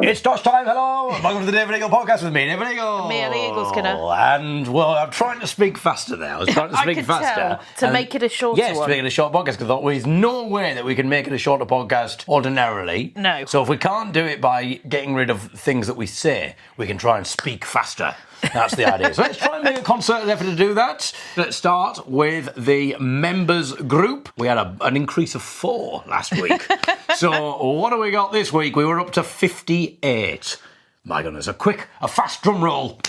It's Tosh time, hello! Welcome to the David Eagle podcast with me, David Eagle. Me and the Eagle Skinner. And, well, I'm trying to speak faster there. I was trying to speak faster. To make it a shorter yes, one. to make it a short podcast, because I thought, well, there's no way that we can make it a shorter podcast ordinarily. No. So if we can't do it by getting rid of things that we say, we can try and speak faster. That's the idea. So let's try and make a concerted effort to do that. Let's start with the members group. We had an increase of 4 last week. So what do we got this week? We were up to 58. My goodness, a fast drum roll.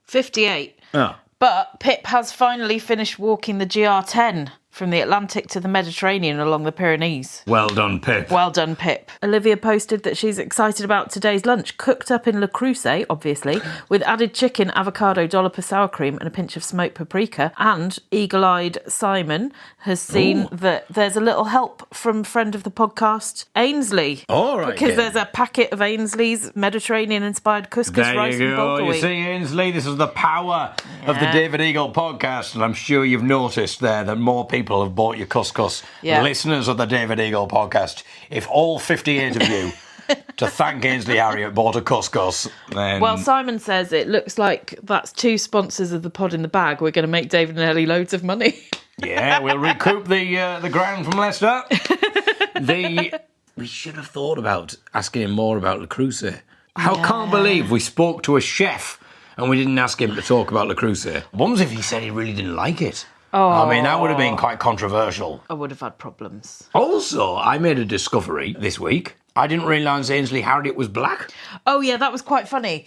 58. Oh. But Pip has finally finished walking the GR10 from the Atlantic to the Mediterranean along the Pyrenees. Well done, Pip. Well done, Pip. Olivia posted that she's excited about today's lunch, cooked up in Le Creuset, obviously, with added chicken, avocado, dollop of sour cream and a pinch of smoked paprika. And eagle-eyed Simon has seen that there's a little help from friend of the podcast, Ainsley. All right, Because then. there's a packet of Ainsley's Mediterranean-inspired couscous There rice you and go. bulgur You wheat. see, Ainsley, this is the power of the David Eagle podcast. And I'm sure you've noticed there that more people have bought your couscous. Yeah. Listeners of the David Eagle podcast, if all 58 of you to thank Ainsley Harriott bought a couscous, then... Well, Simon says it looks like that's 2 sponsors of the pod in the bag. We're going to make David and Ellie loads of money. Yeah, we'll recoup the ground from Leicester. We should have thought about asking him more about Le Creuset. I can't believe we spoke to a chef and we didn't ask him to talk about Le Creuset. What was if he said he really didn't like it? Oh. I mean, that would have been quite controversial. I would have had problems. Also, I made a discovery this week. I didn't realise Ainsley Harriott was black. Oh, yeah, that was quite funny.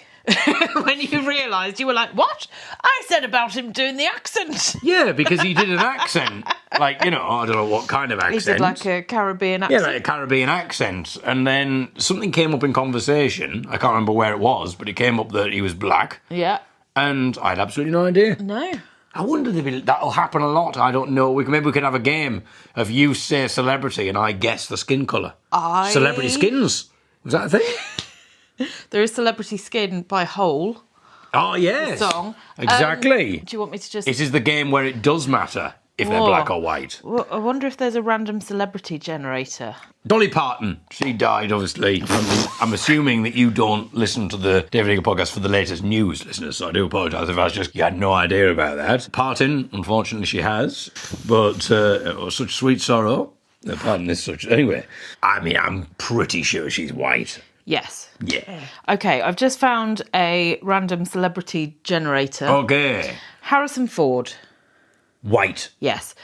When you realised, you were like, what? I said about him doing the accent. Yeah, because he did an accent. Like, I don't know what kind of accent. He did like a Caribbean accent. Yeah, like a Caribbean accent. And then something came up in conversation. I can't remember where it was, but it came up that he was black. Yeah. And I had absolutely no idea. No. I wonder if that'll happen a lot. I don't know. Maybe we could have a game of you say celebrity and I guess the skin colour. Celebrity skins. Was that a thing? There is Celebrity Skin by Hole. Oh, yes. The song. Exactly. Do you want me to just... This is the game where it does matter if they're black or white. Well, I wonder if there's a random celebrity generator. Dolly Parton. She died, obviously. I'm assuming that you don't listen to the David Eagle podcast for the latest news, listeners, so I do apologise if you had no idea about that. Parton, unfortunately, she has, but such sweet sorrow. Parton is such... Anyway, I mean, I'm pretty sure she's white. Yes. Yeah. Okay, I've just found a random celebrity generator. Okay. Harrison Ford. White. Yes.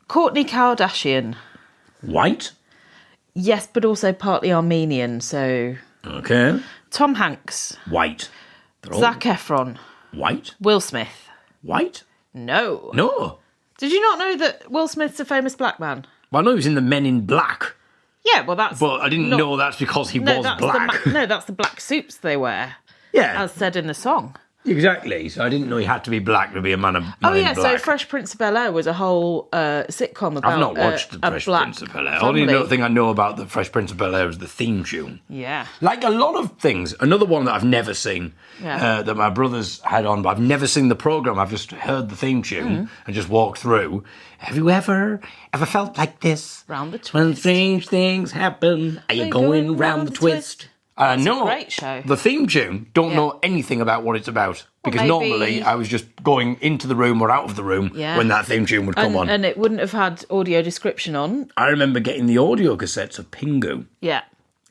Kourtney Kardashian. White? Yes, but also partly Armenian, so... Okay. Tom Hanks. White. Zac Efron. White? Will Smith. White? No. No. Did you not know that Will Smith's a famous black man? Well, I know he was in the Men in Black. Yeah, well, that's... But I didn't know that's because he was black. No, that's the black suits they wear, Yeah. as said in the song. Exactly. So I didn't know he had to be black to be a man in Yeah, black. so Fresh Prince of Bel-Air was a whole sitcom about I've not watched the a Fresh black Prince of Bel-Air. family. Only thing I know about the Fresh Prince of Bel-Air is the theme tune. Yeah. Like a lot of things. Another one that I've never seen, that my brothers had on, but I've never seen the programme. I've just heard the theme tune and just walked through. Have you ever felt like this? Round the twist. When strange things happen, are you going round the twist? I know. a great show. The theme tune, don't know anything about what it's about. Because maybe- normally I was just going into the room or out of the room when that theme tune would come on. And it wouldn't have had audio description on. I remember getting the audio cassettes of Pingu. Yeah.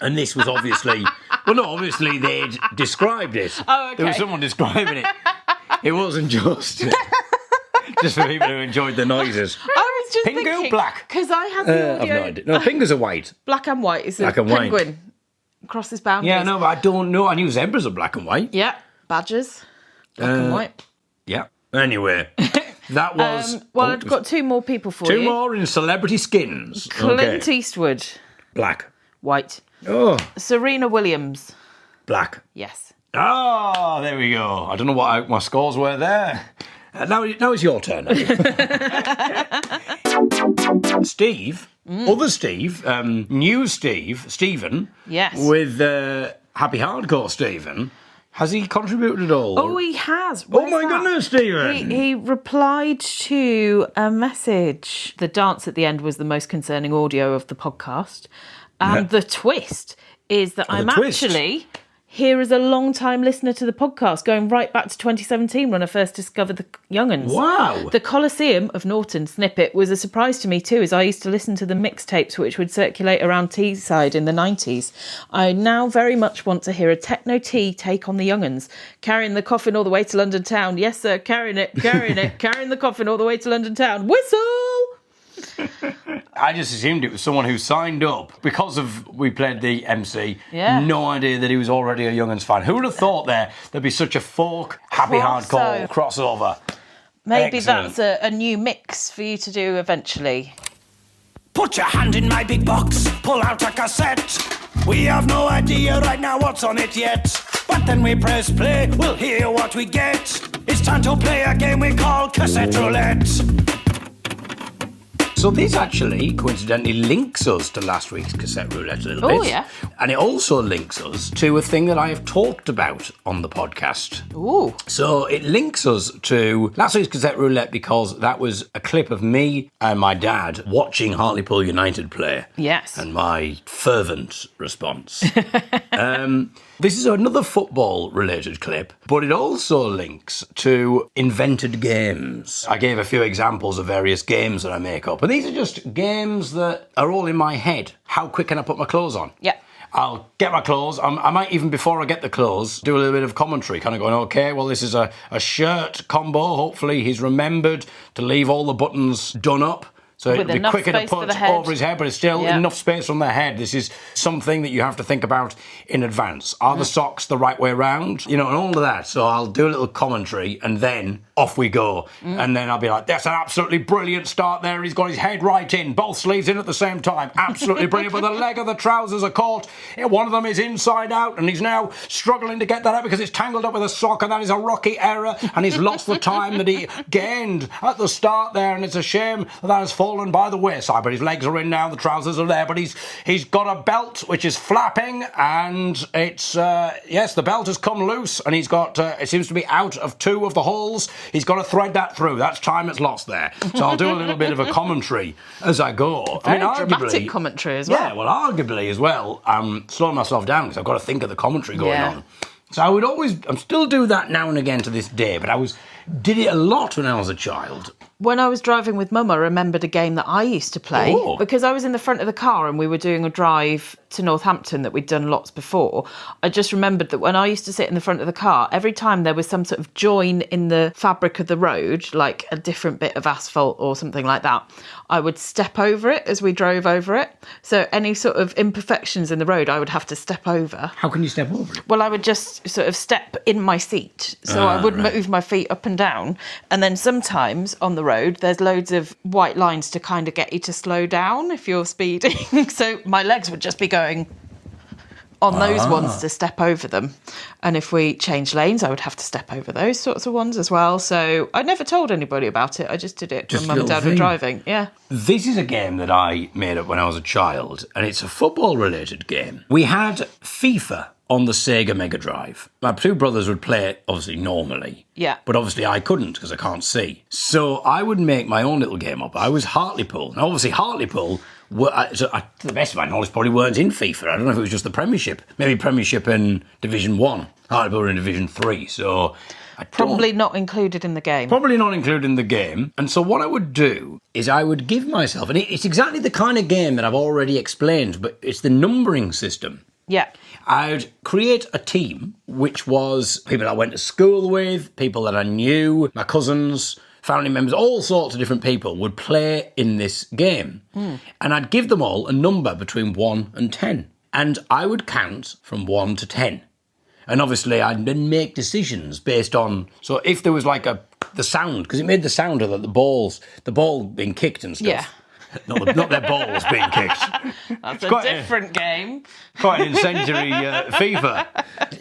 And this was obviously... well, no, obviously they'd described it. Oh, okay. There was someone describing it. It wasn't just... just for people who enjoyed the noises. I was just Pingu, thinking... black. Because I had the I've audio... no idea. No, Pingus are white. Black and white is Black a and white. penguin. Crosses boundaries. Yeah, no, but I don't know. I knew zebras are black and white. Yeah. Badgers. Black and white. Yeah. Anyway, that was... Well, I've got 2 more people for you. 2 more in celebrity skins. Clint Eastwood. Black. White. Oh, Serena Williams. black. Yes. Oh, there we go. I don't know what my scores were there. Now it's your turn. Steve, other Steve, new Stephen. Yes. With Happy Hardcore Stephen. Has he contributed at all? Oh, he has. Oh my goodness, Stephen! He replied to a message. The dance at the end was the most concerning audio of the podcast. And the twist is that I'm twist. actually here as a long-time listener to the podcast, going right back to 2017 when I first discovered the Young'uns. Wow. The Coliseum of Norton Snippet was a surprise to me too, as I used to listen to the mixtapes which would circulate around Teesside in the 90s. I now very much want to hear a Techno T take on the Young'uns. Carrying the coffin all the way to London town. Yes, sir, carrying it. Carrying the coffin all the way to London town. Whistle! I just assumed it was someone who signed up because we played the MC. Yeah. No idea that he was already a Young'uns fan. Who would have thought there'd be such a folk, happy hardcore crossover? Maybe Excellent. that's a new mix for you to do eventually. Put your hand in my big box, pull out a cassette. We have no idea right now what's on it yet. But then we press play, we'll hear what we get. It's time to play a game we call Cassette Roulette. So this actually, coincidentally, links us to last week's Cassette Roulette a little bit. Oh, yeah. And it also links us to a thing that I have talked about on the podcast. Ooh. So it links us to last week's Cassette Roulette because that was a clip of me and my dad watching Hartlepool United play. Yes. And my fervent response. This is another football-related clip, but it also links to invented games. I gave a few examples of various games that I make up, and these are just games that are all in my head. How quick can I put my clothes on? Yeah. I'll get my clothes. I might even, before I get the clothes, do a little bit of commentary, kind of going, okay, well, this is a shirt combo. Hopefully he's remembered to leave all the buttons done up. So With it'd be quicker to space for put the head. over his head, but it's still enough space on the head. This is something that you have to think about in advance. Are the socks the right way round? You know, and all of that. So I'll do a little commentary and then off we go. And then I'll be like, that's an absolutely brilliant start there. He's got his head right in, both sleeves in at the same time. Absolutely brilliant. But the leg of the trousers are caught. One of them is inside out and he's now struggling to get that out because it's tangled up with a sock, and that is a rocky error. And he's lost the time that he gained at the start there. And it's a shame that has fallen by the wayside, but his legs are in now, the trousers are there, but he's got a belt which is flapping, and it's yes, the belt has come loose, and he's got it seems to be out of two of the holes. He's got to thread that through. That's time that's lost there. So I'll do a little bit of a commentary as I go. Very dramatic commentary as well. Yeah, well, arguably as well, I'm slowing myself down because I've got to think of the commentary going on. So I'm still do that now and again to this day, but did it a lot when I was a child. When I was driving with Mum, I remembered a game that I used to play because I was in the front of the car and we were doing a drive to Northampton that we'd done lots before. I just remembered that when I used to sit in the front of the car, every time there was some sort of join in the fabric of the road, like a different bit of asphalt or something like that, I would step over it as we drove over it. So any sort of imperfections in the road, I would have to step over. How can you step over it? Well, I would just sort of step in my seat. So I would move my feet up and down. And then sometimes on the road, there's loads of white lines to kind of get you to slow down if you're speeding. So my legs would just be going on those ones to step over them. And if we changed lanes, I would have to step over those sorts of ones as well. So I never told anybody about it. I just did it when Mum and Dad were driving. Yeah. This is a game that I made up when I was a child, and it's a football-related game. We had FIFA on the Sega Mega Drive. My two brothers would play it, obviously, normally. Yeah. But obviously I couldn't because I can't see. So I would make my own little game up. I was Hartlepool. And obviously Hartlepool, to the best of my knowledge, probably weren't in FIFA. I don't know if it was just the Premiership. Maybe Premiership in Division 1. Hartlepool were in Division 3. So probably not included in the game. Probably not included in the game. And so what I would do is I would give myself, and it's exactly the kind of game that I've already explained, but it's the numbering system. Yeah. I'd create a team, which was people I went to school with, people that I knew, my cousins, family members, all sorts of different people would play in this game. And I'd give them all a number between 1 and 10. And I would count from 1 to 10. And obviously I'd then make decisions based on, so if there was like the sound, because it made the sound of the ball being kicked and stuff. Yeah. Not their balls being kicked. That's a different game. Quite an incendiary FIFA.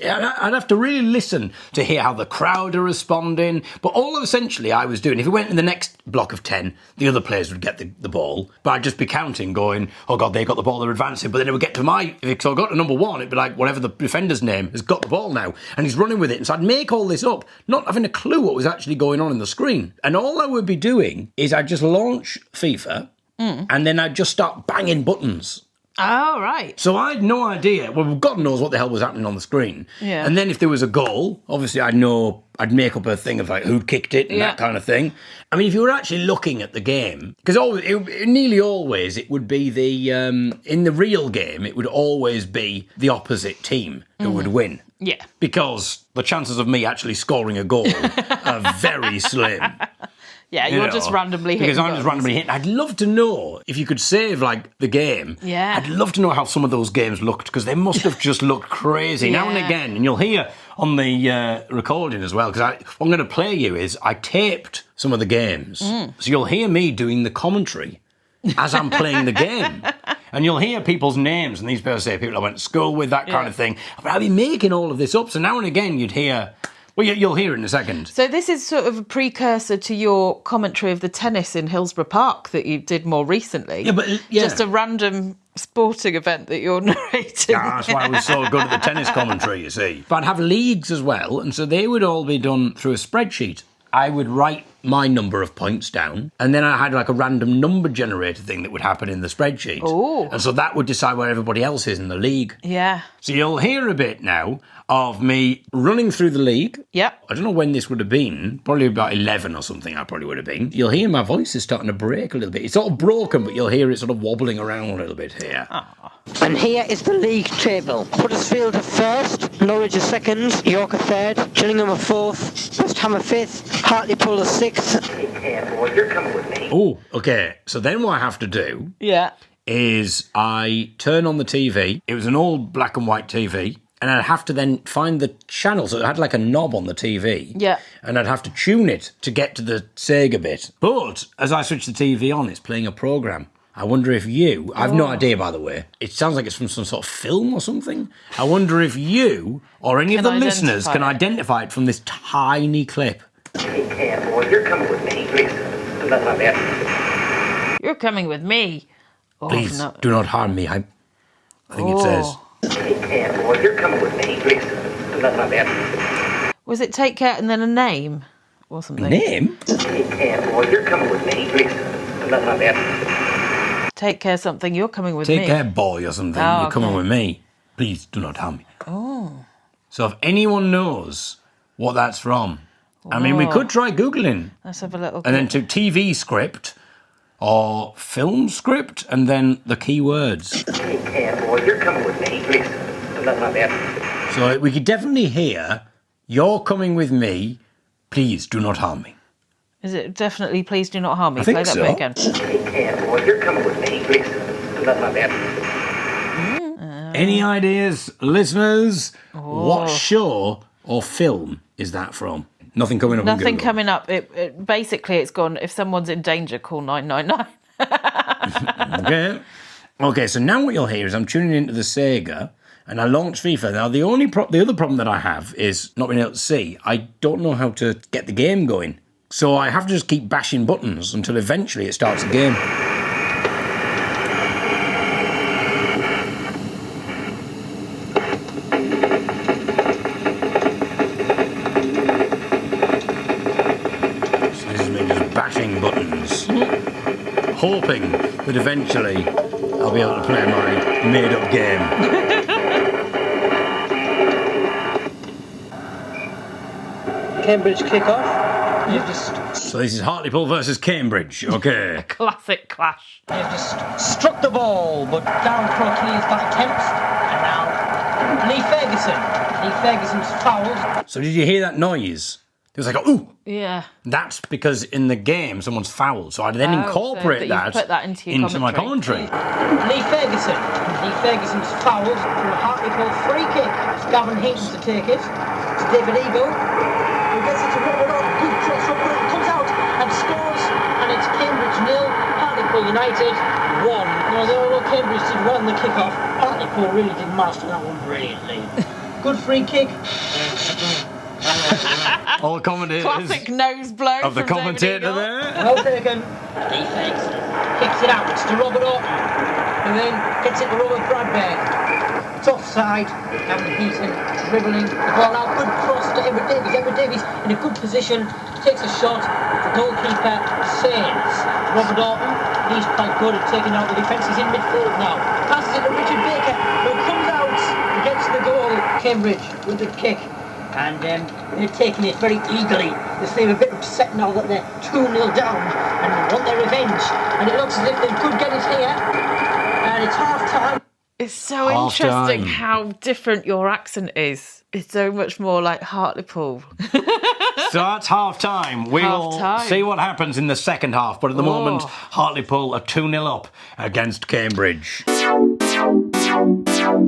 I'd have to really listen to hear how the crowd are responding. But all essentially I was doing, if we went in the next block of 10, the other players would get the ball. But I'd just be counting, going, oh God, they got the ball, they're advancing. But then it would get to so I got to number 1, it'd be like, whatever the defender's name has got the ball now. And he's running with it. And so I'd make all this up, not having a clue what was actually going on in the screen. And all I would be doing is I'd just launch FIFA, and then I'd just start banging buttons. Oh, right. So I had no idea. Well, God knows what the hell was happening on the screen. Yeah. And then if there was a goal, obviously I'd make up a thing of like who'd kicked it and that kind of thing. I mean, if you were actually looking at the game, because nearly always it would be in the real game, it would always be the opposite team who would win. Yeah. Because the chances of me actually scoring a goal are very slim. Yeah, you're just randomly hitting. Because I'm just randomly hitting. I'd love to know if you could save like the game. Yeah. I'd love to know how some of those games looked because they must have just looked crazy. Now and again, and you'll hear on the recording as well, because what I'm going to play you is I taped some of the games. So you'll hear me doing the commentary as I'm playing the game. And you'll hear people's names, and these people say people I went to school with, that kind of thing. But I'll be making all of this up. So now and again you'd hear... Well, you'll hear it in a second. So this is sort of a precursor to your commentary of the tennis in Hillsborough Park that you did more recently. Yeah, but... Just a random sporting event that you're narrating. Yeah, that's why I was so good at the tennis commentary, you see. But I'd have leagues as well, and so they would all be done through a spreadsheet. I would write my number of points down, and then I had like a random number generator thing that would happen in the spreadsheet. Ooh. And so that would decide where everybody else is in the league. Yeah. So you'll hear a bit now of me running through the league. Yep. I don't know when this would have been, probably about 11 or something I probably would have been. You'll hear my voice is starting to break a little bit. It's sort of broken, but you'll hear it sort of wobbling around a little bit here. And here is the league table. Huddersfield are first, Norwich are second, York are third, Gillingham are fourth, West Ham are fifth, Hartlepool are sixth. Well, you're coming with me. Oh, okay. So then what I have to do is I turn on the TV. It was an old black and white TV. And I'd have to then find the channel. So it had like a knob on the TV. Yeah. And I'd have to tune it to get to the Sega bit. But as I switch the TV on, it's playing a programme. I wonder if you... I've no idea, by the way. It sounds like it's from some sort of film or something. I wonder if you or any of the listeners can identify it from this tiny clip. Well, you're coming with me, please. Do not harm me. You're coming with me. Oh, Please, no. do not harm me. I think it says... Well, you're coming with me, please. Do not harm me. Was it take care and then a name or something? Name? Well, you're coming with me, please. Do not harm me. Take care something, you're coming with Take me. care, boy, or something. Oh, You're coming okay. with me. Please do not harm me. Oh. So if anyone knows what that's from, I mean, we could try Googling. Let's have a little... And then to TV script or film script and then the keywords. Well, you're coming with me, please. Do not harm me. So we could definitely hear, you're coming with me, please do not harm me. Is it definitely please do not harm me? I think Play that so. bit again. Well, you're coming with me, please. Do not harm me. Any ideas, listeners? What show or film is that from? Nothing coming up on Nothing Google. coming up. Basically, it's gone, if someone's in danger, call 999. Okay, so now what you'll hear is I'm tuning into the Sega and I launch FIFA. Now, the other problem that I have is not being able to see. I don't know how to get the game going. So I have to just keep bashing buttons until eventually it starts the game. So this is me just bashing buttons, hoping that eventually I'll be able to play my made-up game. Cambridge kick-off. You've just So this is Hartlepool versus Cambridge, okay. Classic clash. struck the ball, but Darren Crockley's got attempts, and now Lee Ferguson. Lee Ferguson's fouled. So did you hear that noise? It was like, ooh! Yeah. That's because in the game someone's fouled, so I then Oh, incorporate so that you've put that into your my commentary. Lee Ferguson. Lee Ferguson's fouled through a Hartlepool free kick. It's Gavin Hinton to take it. It's David Eagle, who gets it to Robert Orton. Good cross from Orton, comes out and scores, and it's Cambridge 0, Hartlepool United 1. Now, although Cambridge did run the kick-off, Hartlepool really did master that one brilliantly. Good free kick. All commentators Classic nose blow of the from commentator David Eagle. there. Well taken. Lee Ferguson kicks it out to Robert Orton, who then gets it to Robert Bradbury. It's offside. Gavin Heaton dribbling the ball out. Good cross to Edward Davies. Edward Davies in a good position. Takes a shot. The goalkeeper saves. Robert Orton, he's quite good at taking out the defence. He's in midfield now. Pass passes it to Richard Baker, who comes out against the goal. Cambridge with the kick. And they're taking it very eagerly. They seem a bit upset now that they're 2-0 down and they want their revenge. And it looks as if they could get it here. And it's half-time. It's so Half interesting time. how different your accent is. It's so much more like Hartlepool. So that's half time. We will Half-time. see what happens in the second half. But at the moment, Hartlepool are 2-0 up against Cambridge.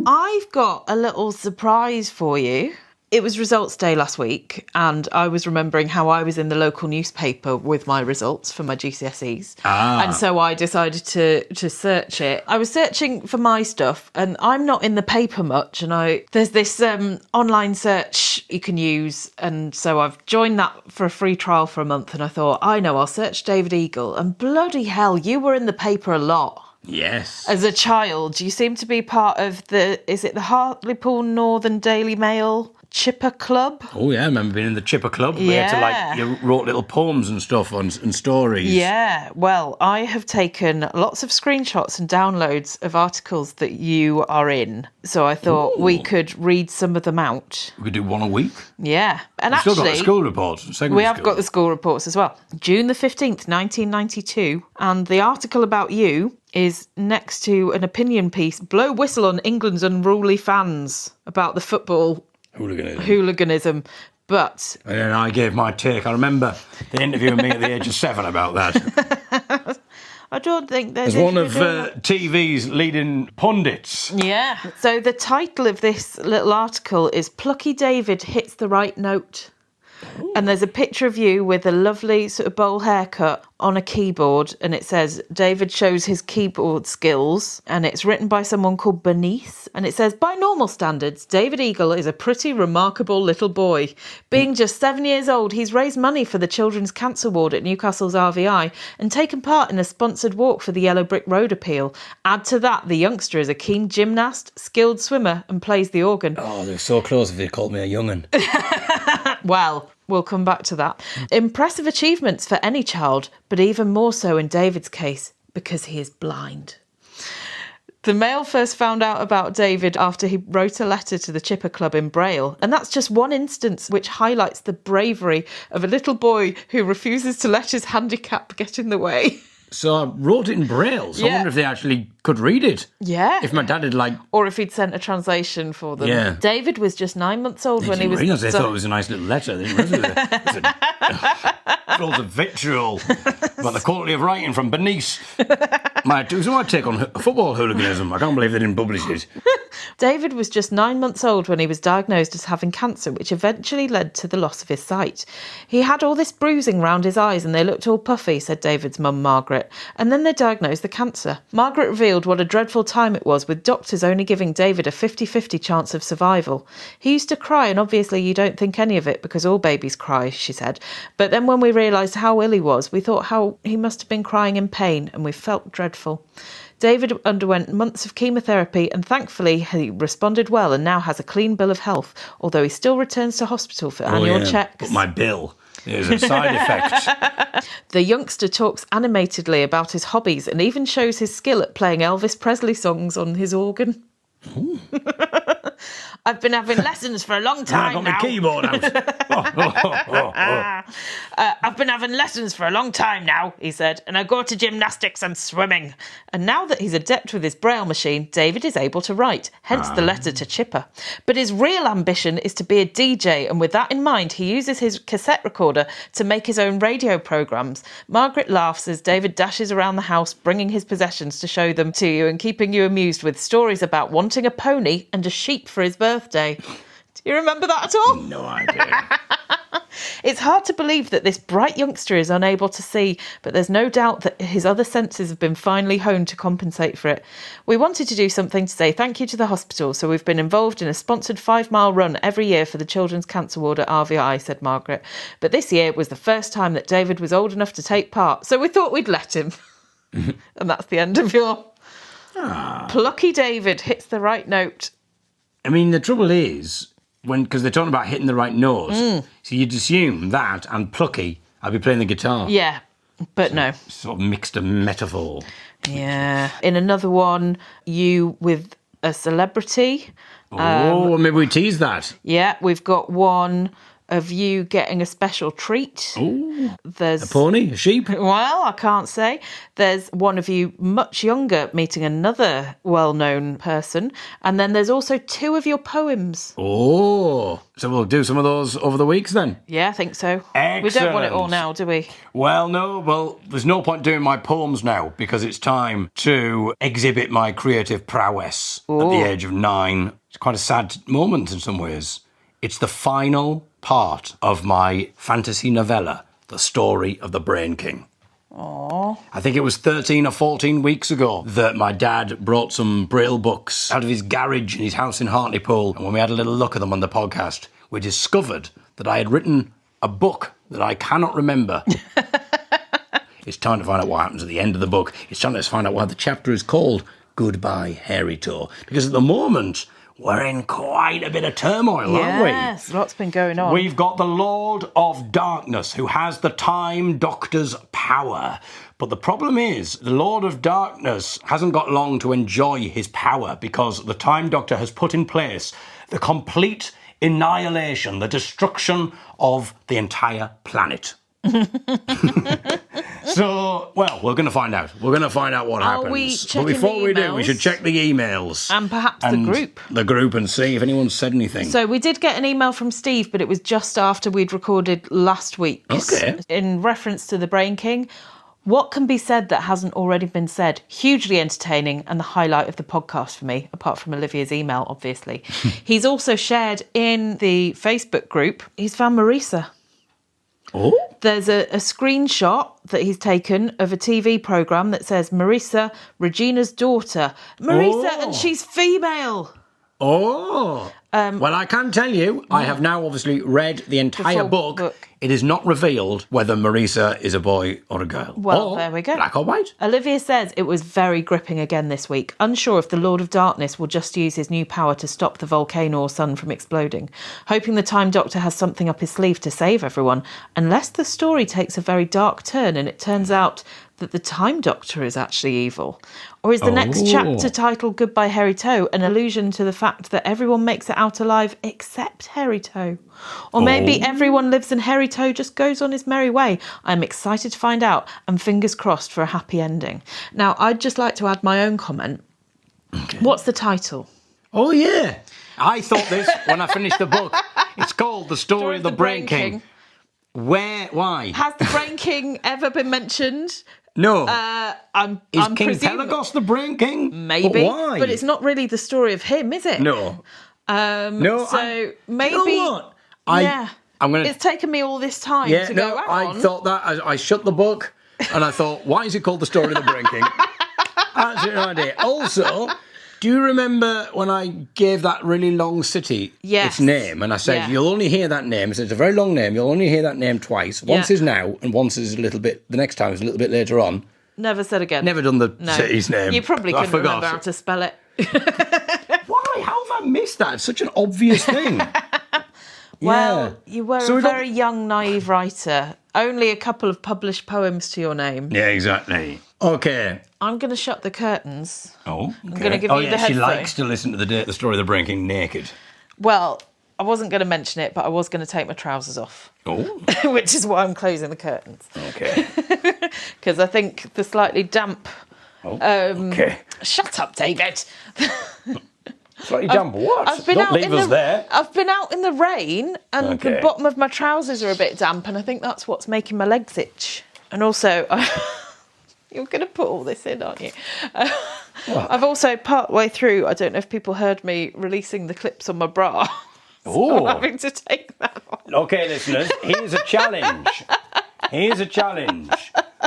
I've got a little surprise for you. It was results day last week, and I was remembering how I was in the local newspaper with my results for my GCSEs. And so I decided to search it. I was searching for my stuff, and I'm not in the paper much, and there's this online search you can use, and so I've joined that for a free trial for a month, and I thought, I'll search David Eagle, and bloody hell, you were in the paper a lot. Yes. As a child, you seem to be part of the Hartlepool Northern Daily Mail Chipper Club? Oh, yeah, I remember being in the Chipper Club. We had to, you wrote little poems and stuff and stories. Yeah, well, I have taken lots of screenshots and downloads of articles that you are in. So I thought we could read some of them out. We could do one a week. Yeah. And We've actually, still got the school reports. we have got the school reports as well. June the 15th, 1992. And the article about you is next to an opinion piece, Blow Whistle on England's Unruly Fans, about the football hooliganism. But And then I gave my take. I remember they interviewing me at the age of 7 about that. I don't think As one of TV's leading pundits. Yeah. So the title of this little article is Plucky David Hits the Right Note. And there's a picture of you with a lovely sort of bowl haircut on a keyboard, and it says David shows his keyboard skills, and it's written by someone called Bernice, and it says, by normal standards, David Eagle is a pretty remarkable little boy. Being just 7 years old, he's raised money for the Children's Cancer Ward at Newcastle's RVI and taken part in a sponsored walk for the Yellow Brick Road appeal. Add to that, the youngster is a keen gymnast, skilled swimmer, and plays the organ. Oh, they're so close if they called me a young'un. Well, we'll come back to that. Impressive achievements for any child, but even more so in David's case, because he is blind. The Mail first found out about David after he wrote a letter to the Chipper Club in Braille, and that's just one instance which highlights the bravery of a little boy who refuses to let his handicap get in the way. So I wrote it in Braille, so I wonder if they actually could read it. Yeah. If my dad had, Or if he'd sent a translation for them. Yeah. David was just 9 months old when he was... They thought it was a nice little letter. They didn't realise it was full of vitriol about the quality of writing from Bernice. My take on football hooliganism. I can't believe they didn't publish it. David was just 9 months old when he was diagnosed as having cancer, which eventually led to the loss of his sight. He had all this bruising round his eyes and they looked all puffy, said David's mum, Margaret. And then they diagnosed the cancer. Margaret revealed what a dreadful time it was, with doctors only giving David a 50-50 chance of survival. He used to cry, and obviously you don't think any of it because all babies cry, she said. But then when we realised how ill he was, we thought how he must have been crying in pain, and we felt dreadful. David underwent months of chemotherapy and thankfully he responded well and now has a clean bill of health, although he still returns to hospital for annual checks. But my bill is a side effect. The youngster talks animatedly about his hobbies and even shows his skill at playing Elvis Presley songs on his organ. I've been having lessons for a long time I got now. my keyboard out. I've been having lessons for a long time now, he said, and I go to gymnastics and swimming. And now that he's adept with his braille machine, David is able to write, hence the letter to Chipper. But his real ambition is to be a DJ, and with that in mind, he uses his cassette recorder to make his own radio programmes. Margaret laughs as David dashes around the house, bringing his possessions to show them to you and keeping you amused with stories about wanting a pony and a sheep for his birthday. Do you remember that at all? No idea. It's hard to believe that this bright youngster is unable to see, but there's no doubt that his other senses have been finely honed to compensate for it. We wanted to do something to say thank you to the hospital, so we've been involved in a sponsored 5-mile run every year for the Children's Cancer Ward at RVI, said Margaret. But this year was the first time that David was old enough to take part, so we thought we'd let him. And that's the end of your... Plucky David hits the right note. I mean, the trouble is, because they're talking about hitting the right note, so you'd assume that and plucky, I'd be playing the guitar. Yeah. But no. Sort of mixed a metaphor. Yeah. In another one, you with a celebrity. Well, maybe we tease that. Yeah, we've got one of you getting a special treat. Ooh. There's A pony? A sheep? Well, I can't say. There's one of you much younger meeting another well-known person. And then there's also two of your poems. Oh. So we'll do some of those over the weeks then? Yeah, I think so. Excellent. We don't want it all now, do we? Well, no. Well, there's no point doing my poems now because it's time to exhibit my creative prowess at the age of 9. It's quite a sad moment in some ways. It's the final part of my fantasy novella, The Story of the Brain King. Aww. I think it was 13 or 14 weeks ago that my dad brought some Braille books out of his garage in his house in Hartlepool. And when we had a little look at them on the podcast, we discovered that I had written a book that I cannot remember. It's time to find out what happens at the end of the book. It's time to find out why the chapter is called Goodbye, Hairy Toe. Because at the moment, we're in quite a bit of turmoil, aren't we? Yes, lots been going on. We've got the Lord of Darkness, who has the Time Doctor's power. But the problem is, the Lord of Darkness hasn't got long to enjoy his power because the Time Doctor has put in place the complete annihilation, the destruction of the entire planet. So, well, we're going to find out. We're going to find out what happens. We but checking before the we do, we emails? should check the emails. And perhaps the group. The group and see if anyone's said anything. So we did get an email from Steve, but it was just after we'd recorded last week. Okay. In reference to the Brain King. What can be said that hasn't already been said? Hugely entertaining and the highlight of the podcast for me, apart from Olivia's email, obviously. He's also shared in the Facebook group, he's found Marisa. Oh? There's a screenshot that he's taken of a TV programme that says Marisa, Regina's daughter. Marisa, and she's female. Oh. Well, I can tell you, I have now obviously read the entire full book. book. It is not revealed whether Marisa is a boy or a girl. Well, or there we go. Black or white. Olivia says it was very gripping again this week. Unsure if the Lord of Darkness will just use his new power to stop the volcano or sun from exploding. Hoping the Time Doctor has something up his sleeve to save everyone. Unless the story takes a very dark turn and it turns out that the Time Doctor is actually evil. Or is the next chapter titled Goodbye, Hairy Toe an allusion to the fact that everyone makes it out alive except Hairy Toe? Or maybe everyone lives and Hairy Toe just goes on his merry way. I'm excited to find out and fingers crossed for a happy ending. Now, I'd just like to add my own comment. Okay. What's the title? Oh, yeah. I thought this when I finished the book. It's called The Story of the Brain King. Why? Has the Brain King ever been mentioned? No. I'm King presuming... Pelagos the Brain King? Maybe. But why? But it's not really the story of him, is it? No. No. So maybe... You know what? I'm gonna... It's taken me all this time to go, hang on. I thought that. I shut the book and I thought, why is it called The Story of the Brain King? Absolutely no idea. Also, do you remember when I gave that really long city its name? And I said, you'll only hear that name. I said, it's a very long name. You'll only hear that name twice. Once is now and once is a little bit... The next time is a little bit later on. Never said again. Never done the city's name. You probably couldn't remember how to spell it. Why? How have I missed that? It's such an obvious thing. Well, you were a very young, naive writer. Only a couple of published poems to your name. Yeah, exactly. Okay. I'm going to shut the curtains. Oh, okay. I'm going to give you the headphone. She likes to listen to the Story of the Brain King naked. Well, I wasn't going to mention it, but I was going to take my trousers off. Oh. Which is why I'm closing the curtains. Okay. Because I think the slightly damp... okay. Shut up, David. Slightly damp what? Don't leave us there. I've been out in the rain and the bottom of my trousers are a bit damp and I think that's what's making my legs itch. And also, you're going to put all this in, aren't you? I've also, part way through, I don't know if people heard me releasing the clips on my bra. So I'm having to take that off. Okay, listeners, here's a challenge.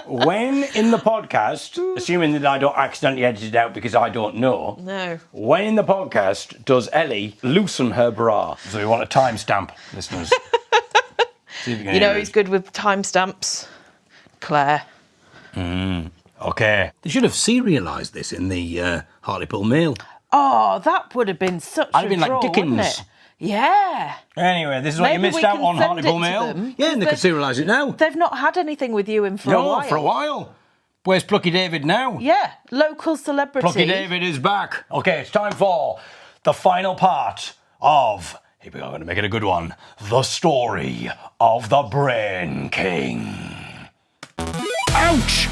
When in the podcast, assuming that I don't accidentally edit it out because I don't know. No. When in the podcast does Ellie loosen her bra? So we want a timestamp, listeners. See if you can hear who's good with timestamps? Claire. Okay. They should have serialised this in the Hartlepool Mail. Oh, that would have been such I'd have a been draw, like Dickens. wouldn't it? Yeah. Anyway, this is what you Maybe missed we out can on send Hartlepool it to Mail. them, Yeah, and they can serialise it now. They've not had anything with you in for a while. No, for a while. Where's Plucky David now? Yeah, local celebrity. Plucky David is back. Okay, it's time for the final part of, here we go, I'm going to make it a good one, the story of the Briain King. Ouch!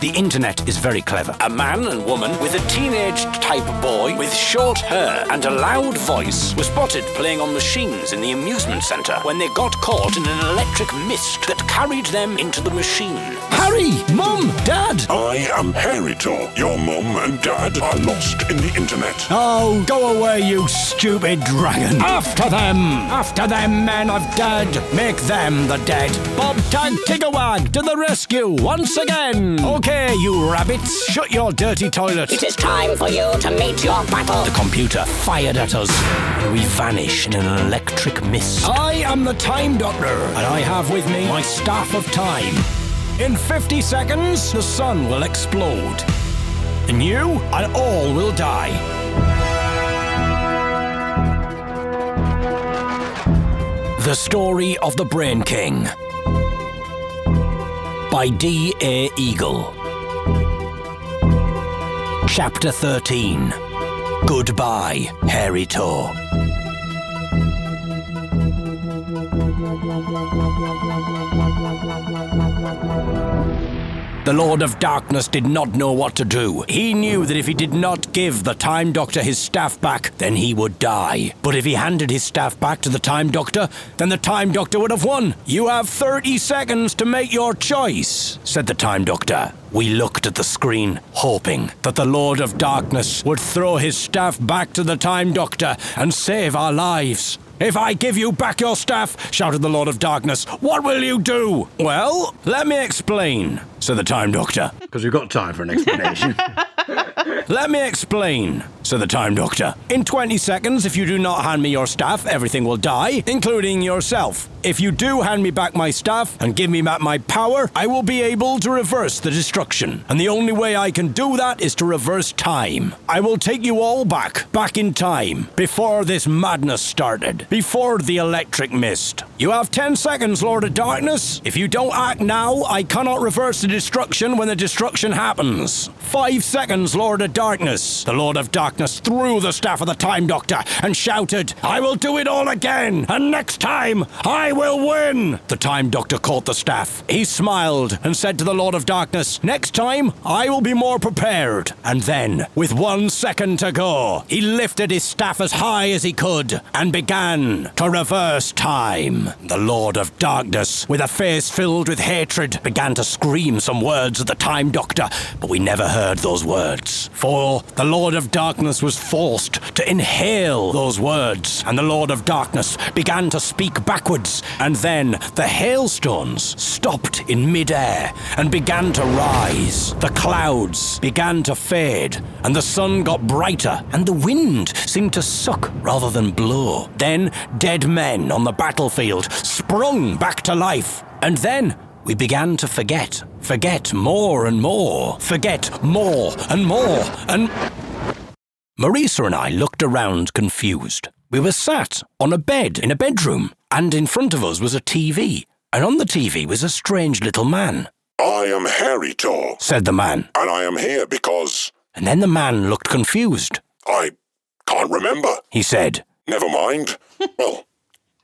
The internet is very clever. A man and woman with a teenage-type boy with short hair and a loud voice were spotted playing on machines in the amusement centre when they got caught in an electric mist that carried them into the machine. Harry! Mum! Dad! I am Harrytor. Your mum and dad are lost in the internet. Oh, go away, you stupid dragon! After them, men of dead! Make them the dead! Bob Tag Tiggerwag to the rescue once again! Okay, you rabbits, shut your dirty toilet! It is time for you to meet your battle. The computer fired at us, and we vanish in an electric mist. I am the Time Doctor, and I have with me my staff of time. In 50 seconds, the sun will explode, and you and all will die. The Story of the Briain King by D.A. Eagle. Chapter 13. Goodbye, Harrytor. The Lord of Darkness did not know what to do. He knew that if he did not give the Time Doctor his staff back, then he would die. But if he handed his staff back to the Time Doctor, then the Time Doctor would have won. You have 30 seconds to make your choice, said the Time Doctor. We looked at the screen, hoping that the Lord of Darkness would throw his staff back to the Time Doctor and save our lives. If I give you back your staff, shouted the Lord of Darkness, what will you do? Well, let me explain, said the Time Doctor. Because we've got time for an explanation. Let me explain, said the Time Doctor. In 20 seconds, if you do not hand me your staff, everything will die, including yourself. If you do hand me back my staff and give me back my power, I will be able to reverse the destruction. And the only way I can do that is to reverse time. I will take you all back in time, before this madness started, before the electric mist. You have 10 seconds, Lord of Darkness. If you don't act now, I cannot reverse the destruction when the destruction happens. 5 seconds, Lord of Darkness. The Lord of Darkness threw the staff of the Time Doctor and shouted, I will do it all again, and next time, I will win. The Time Doctor caught the staff. He smiled and said to the Lord of Darkness, next time, I will be more prepared. And then, with 1 second to go, he lifted his staff as high as he could and began to reverse time. The Lord of Darkness, with a face filled with hatred, began to scream some words at the Time Doctor, but we never heard those words. For the Lord of Darkness was forced to inhale those words, and the Lord of Darkness began to speak backwards, and then the hailstones stopped in mid-air and began to rise. The clouds began to fade, and the sun got brighter, and the wind seemed to suck rather than blow. Then dead men on the battlefield sprung back to life, and then we began to forget more and more, forget more and more, and... Marisa and I looked around confused. We were sat on a bed in a bedroom, and in front of us was a TV, and on the TV was a strange little man. I am Harrytor, said the man. and I am here because And then the man looked confused. I can't remember. He said, Never mind. Well,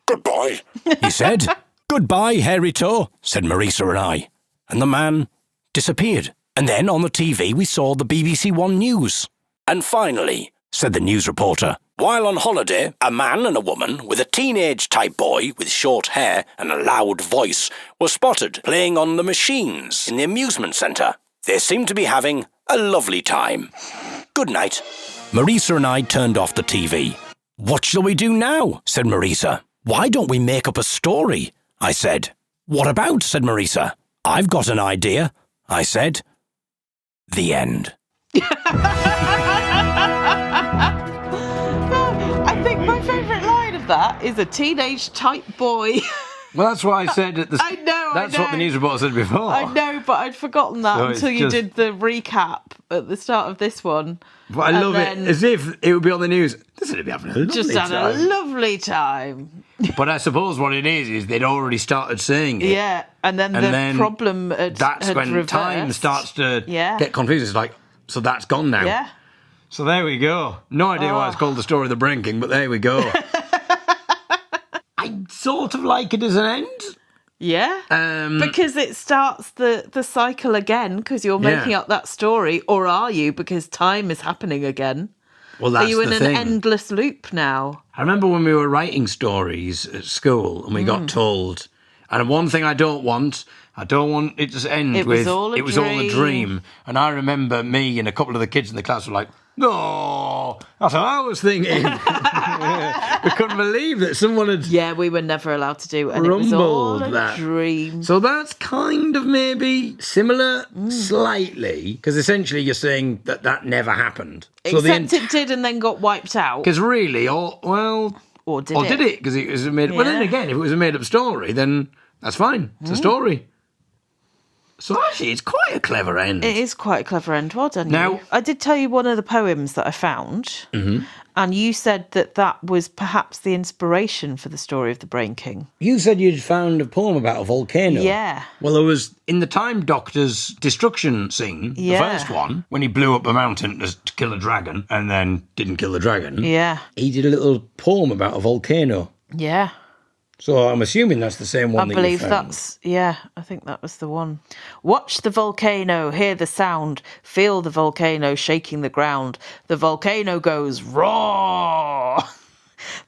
goodbye. he said, Goodbye, Harrytor, said Marisa and I. And the man disappeared. And then on the TV we saw the BBC One News. And finally, said the news reporter, while on holiday, a man and a woman with a teenage-type boy with short hair and a loud voice were spotted playing on the machines in the amusement centre. They seemed to be having a lovely time. Good night. Marisa and I turned off the TV. What shall we do now? Said Marisa. Why don't we make up a story? I said. What about? Said Marisa. I've got an idea, I said. The end. I think my favourite line of that is a teenage type boy Well, that's what I said at the... I know, That's what the news reporter said before. I know, but I'd forgotten that So it's until you just- did the recap at the start of this one. But I And love then it, as if it would be on the news. This would be having a lovely Just had a time. lovely time. But I suppose what it is they'd already started saying it. Yeah, and then the problem had That's when reversed. time starts to get confused. It's like, so that's gone now. Yeah. So there we go. No idea why it's called The Story of the Briain King, but there we go. I sort of like it as an end. Yeah, because it starts the cycle again, because you're making up that story, or are you, because time is happening again? Well, that's Are you in the an thing. endless loop now? I remember when we were writing stories at school and we got told, and one thing I don't want it to end It with, was all a it was all a dream. And I remember me and a couple of the kids in the class were like, no, that's what I was thinking. We couldn't believe that someone had... Yeah, we were never allowed to do, and it was all Rumbled a that. dream. So that's kind of maybe similar slightly, because essentially you're saying that never happened. Except it did and then got wiped out. Because really, Or did or it? did it? Because it was a made. Well, then Yeah. again, if it was a made-up story, then that's fine. It's a story. So actually, it's quite a clever end. It is quite a clever end. Well done, Now- you. I did tell you one of the poems that I found, and you said that was perhaps the inspiration for the story of the Briain King. You said you'd found a poem about a volcano. Yeah. Well, there was in the Time Doctor's destruction scene, Yeah. the first one, when he blew up a mountain to kill a dragon and then didn't kill the dragon. Yeah. He did a little poem about a volcano. Yeah. So I'm assuming that's the same one I that believe you found. I think that was the one. Watch the volcano, hear the sound, feel the volcano shaking the ground. The volcano goes roar.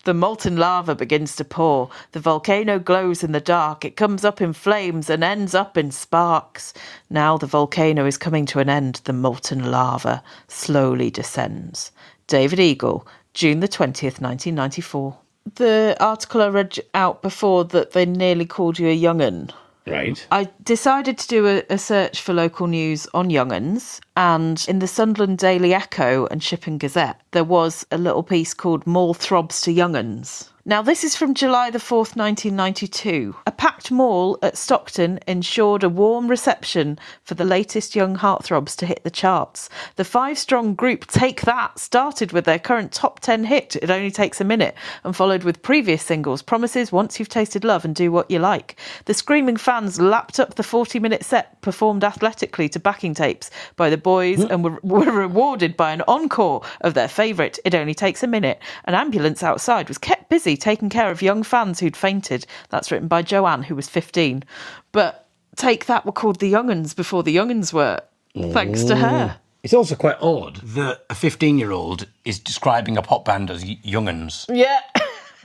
The molten lava begins to pour. The volcano glows in the dark. It comes up in flames and ends up in sparks. Now the volcano is coming to an end. The molten lava slowly descends. David Eagle, June the 20th, 1994. The article I read out before that they nearly called you a young'un. Right. I decided to do a search for local news on young'uns, and in the Sunderland Daily Echo and Shipping Gazette, there was a little piece called Mall Throbs to Young'uns. Now, this is from July the 4th, 1992. A packed mall at Stockton ensured a warm reception for the latest young heartthrobs to hit the charts. The five-strong group Take That started with their current top 10 hit, It Only Takes a Minute, and followed with previous singles, Promises, Once You've Tasted Love and Do What You Like. The screaming fans lapped up the 40-minute set, performed athletically to backing tapes by the boys, and were rewarded by an encore of their favourite, It Only Takes a Minute. An ambulance outside was kept busy taking care of young fans who'd fainted. That's written by Joanne, who was 15. But Take That were called the Young'uns before the Young'uns were, thanks to her. It's also quite odd that a 15-year-old is describing a pop band as young'uns Yeah.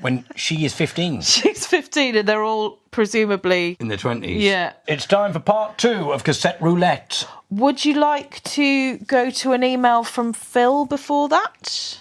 when she is 15. She's 15 and they're all presumably... In their 20s. Yeah. It's time for part 2 of Cassette Roulette. Would you like to go to an email from Phil before that?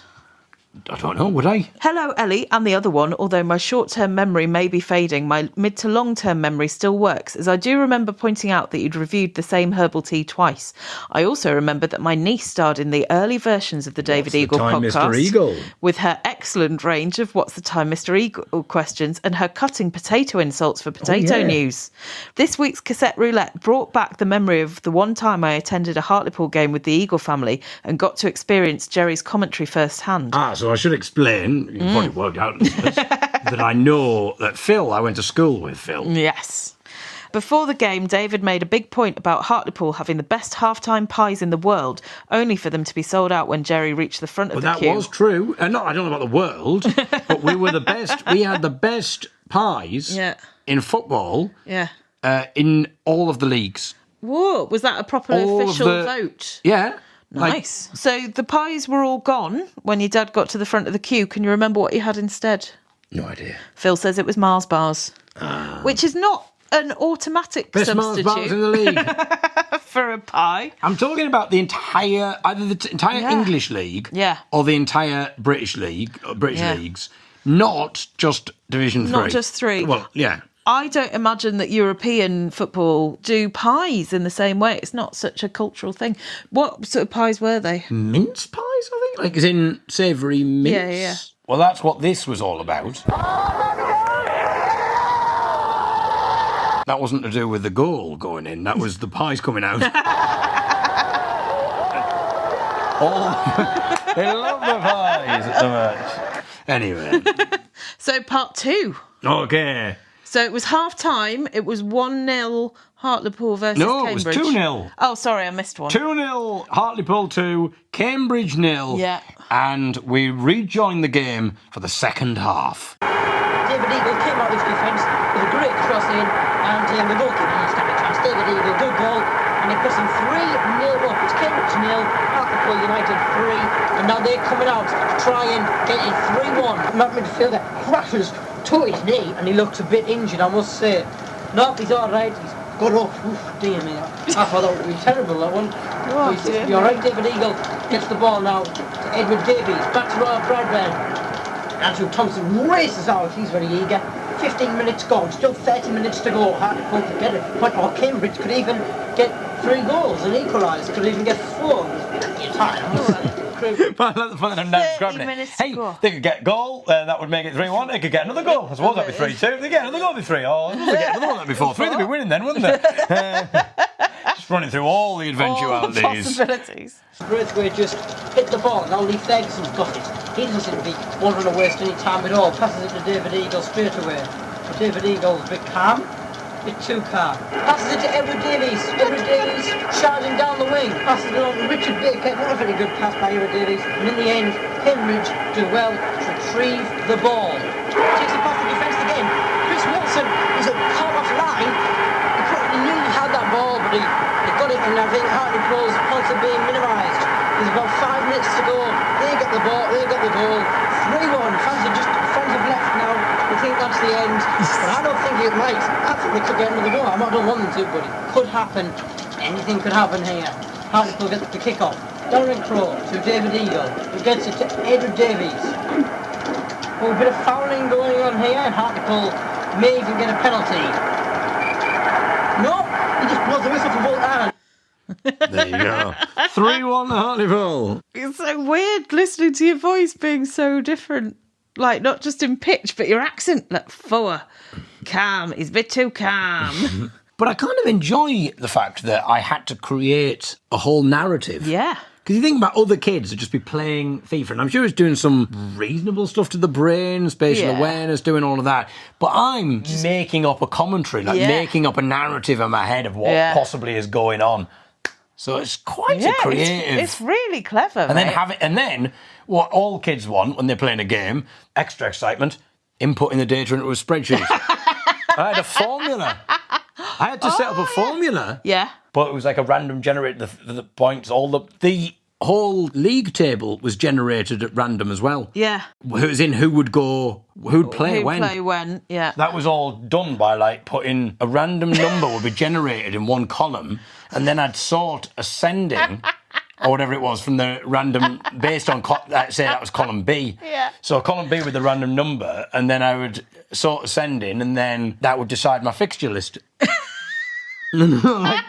I don't know, would I? Hello, Ellie, and the other one. Although my short-term memory may be fading, my mid to long-term memory still works, as I do remember pointing out that you'd reviewed the same herbal tea twice. I also remember that my niece starred in the early versions of the David Eagle Time, podcast Mr. Eagle? with her excellent range of What's the Time, Mr. Eagle questions and her cutting potato insults for potato news. This week's Cassette Roulette brought back the memory of the one time I attended a Hartlepool game with the Eagle family and got to experience Jerry's commentary firsthand. So I should explain, you probably worked out, that I know that I went to school with Phil. Yes. Before the game, David made a big point about Hartlepool having the best half-time pies in the world, only for them to be sold out when Jerry reached the front of the queue. That was true. No, I don't know about the world, but we were the best. We had the best pies in football in all of the leagues. Whoa, was that a proper official vote? Yeah. Nice. So the pies were all gone when your dad got to the front of the queue. Can you remember what he had instead? No idea. Phil says it was Mars bars, which is not an automatic best substitute Mars bars in the league for a pie. I'm talking about the entire, either the entire English league, or the entire British league, or British leagues, not just Division 3. Not just 3. Well, yeah. I don't imagine that European football do pies in the same way. It's not such a cultural thing. What sort of pies were they? Mince pies, I think? Like, as in savoury mince? Yeah, yeah. Well, that's what this was all about. That wasn't to do with the goal going in, that was the pies coming out. They love the pies so much. Anyway. So part 2. Okay. So it was half-time. It was 1-0 Hartlepool versus Cambridge. No, it was 2-0. Oh, sorry, I missed one. 2-0 Hartlepool 2, Cambridge 0. Yeah. And we rejoined the game for the second half. David Eagle came out of his defence with a great cross in, and the goalkeeper didn't stand a chance. David Eagle, good goal, and he puts him 3-0 up. It's Cambridge 0, Hartlepool United 3, and now they're coming out to try and get it 3-1. That midfielder crashes to his knee, and he looks a bit injured, I must say. No, he's all right. He's got up. Oof, dear me. I thought that would be terrible, that one. Oh, But you're right, David Eagle gets the ball now to Edward Davies. Back to Royal Bradburn. Andrew Thompson races out. He's very eager. 15 minutes gone. Still 30 minutes to go. Hartlepool could get it. But Cambridge could even get 3 goals and equalise. Could even get 4. You're tired. But I like the fun that I'm now describing it. minutes to Hey, go. they could get a goal, that would make it 3-1. They could get another goal. I suppose that'd be 3-2. If they get another goal, it'd be 3. Oh, if they get another one, that'd be 4-3. They'd be winning then, wouldn't they? Just running through all the eventualities. All the possibilities. Braithwaite just hit the ball. Now Lee Ferguson's got it. He doesn't seem to be wanting to waste any time at all. Passes it to David Eagle straight away. But David Eagle's a bit calm. A bit too calm. Passes it to Edward Davies. Edward Davies charging down the wing. Passes it on to Richard Baker. Not a very good pass by Edward Davies. And in the end, Cambridge do well to retrieve the ball. Takes it past the defence again. Chris Wilson is at half line. He probably knew he had that ball, but he got it, and I think Hartlepool's points are being minimised. There's about 5 minutes to go. They get the ball, they get the goal. 3-1. Fans have left now. They think that's the end. But I don't think it might. I think they could get another goal. I don't want them to, but it could happen. Anything could happen here. Hartlepool gets the kick off. Darren Crowe to David Eagle, who gets it to Edward Davies. Oh, a bit of fouling going on here, and Hartlepool may even get a penalty. No, he just blows the whistle for Bolt Iron. There you go. 3-1 Hartlepool. It's so weird listening to your voice being so different. Like, not just in pitch, but your accent. Like, calm. He's a bit too calm. But I kind of enjoy the fact that I had to create a whole narrative. Yeah. Because you think about other kids would just be playing FIFA, and I'm sure it's doing some reasonable stuff to the brain, spatial awareness, doing all of that. But I'm just making up a commentary, making up a narrative in my head of what possibly is going on. So it's quite a creative. It's really clever. And then what all kids want when they're playing a game, extra excitement, inputting the data into a spreadsheet. I had a formula. I had to set up a formula. Yeah. But it was like a random generator, the points, the whole league table was generated at random as well. Yeah. As in who'd play when. Who'd play when, yeah. That was all done by putting a random number would be generated in one column, and then I'd sort ascending or whatever it was from the random, based on, say that was column B. Yeah. So column B with the random number, and then I would sort ascending, and then that would decide my fixture list. Brilliant.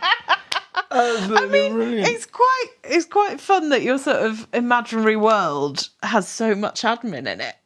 It's quite fun that your sort of imaginary world has so much admin in it.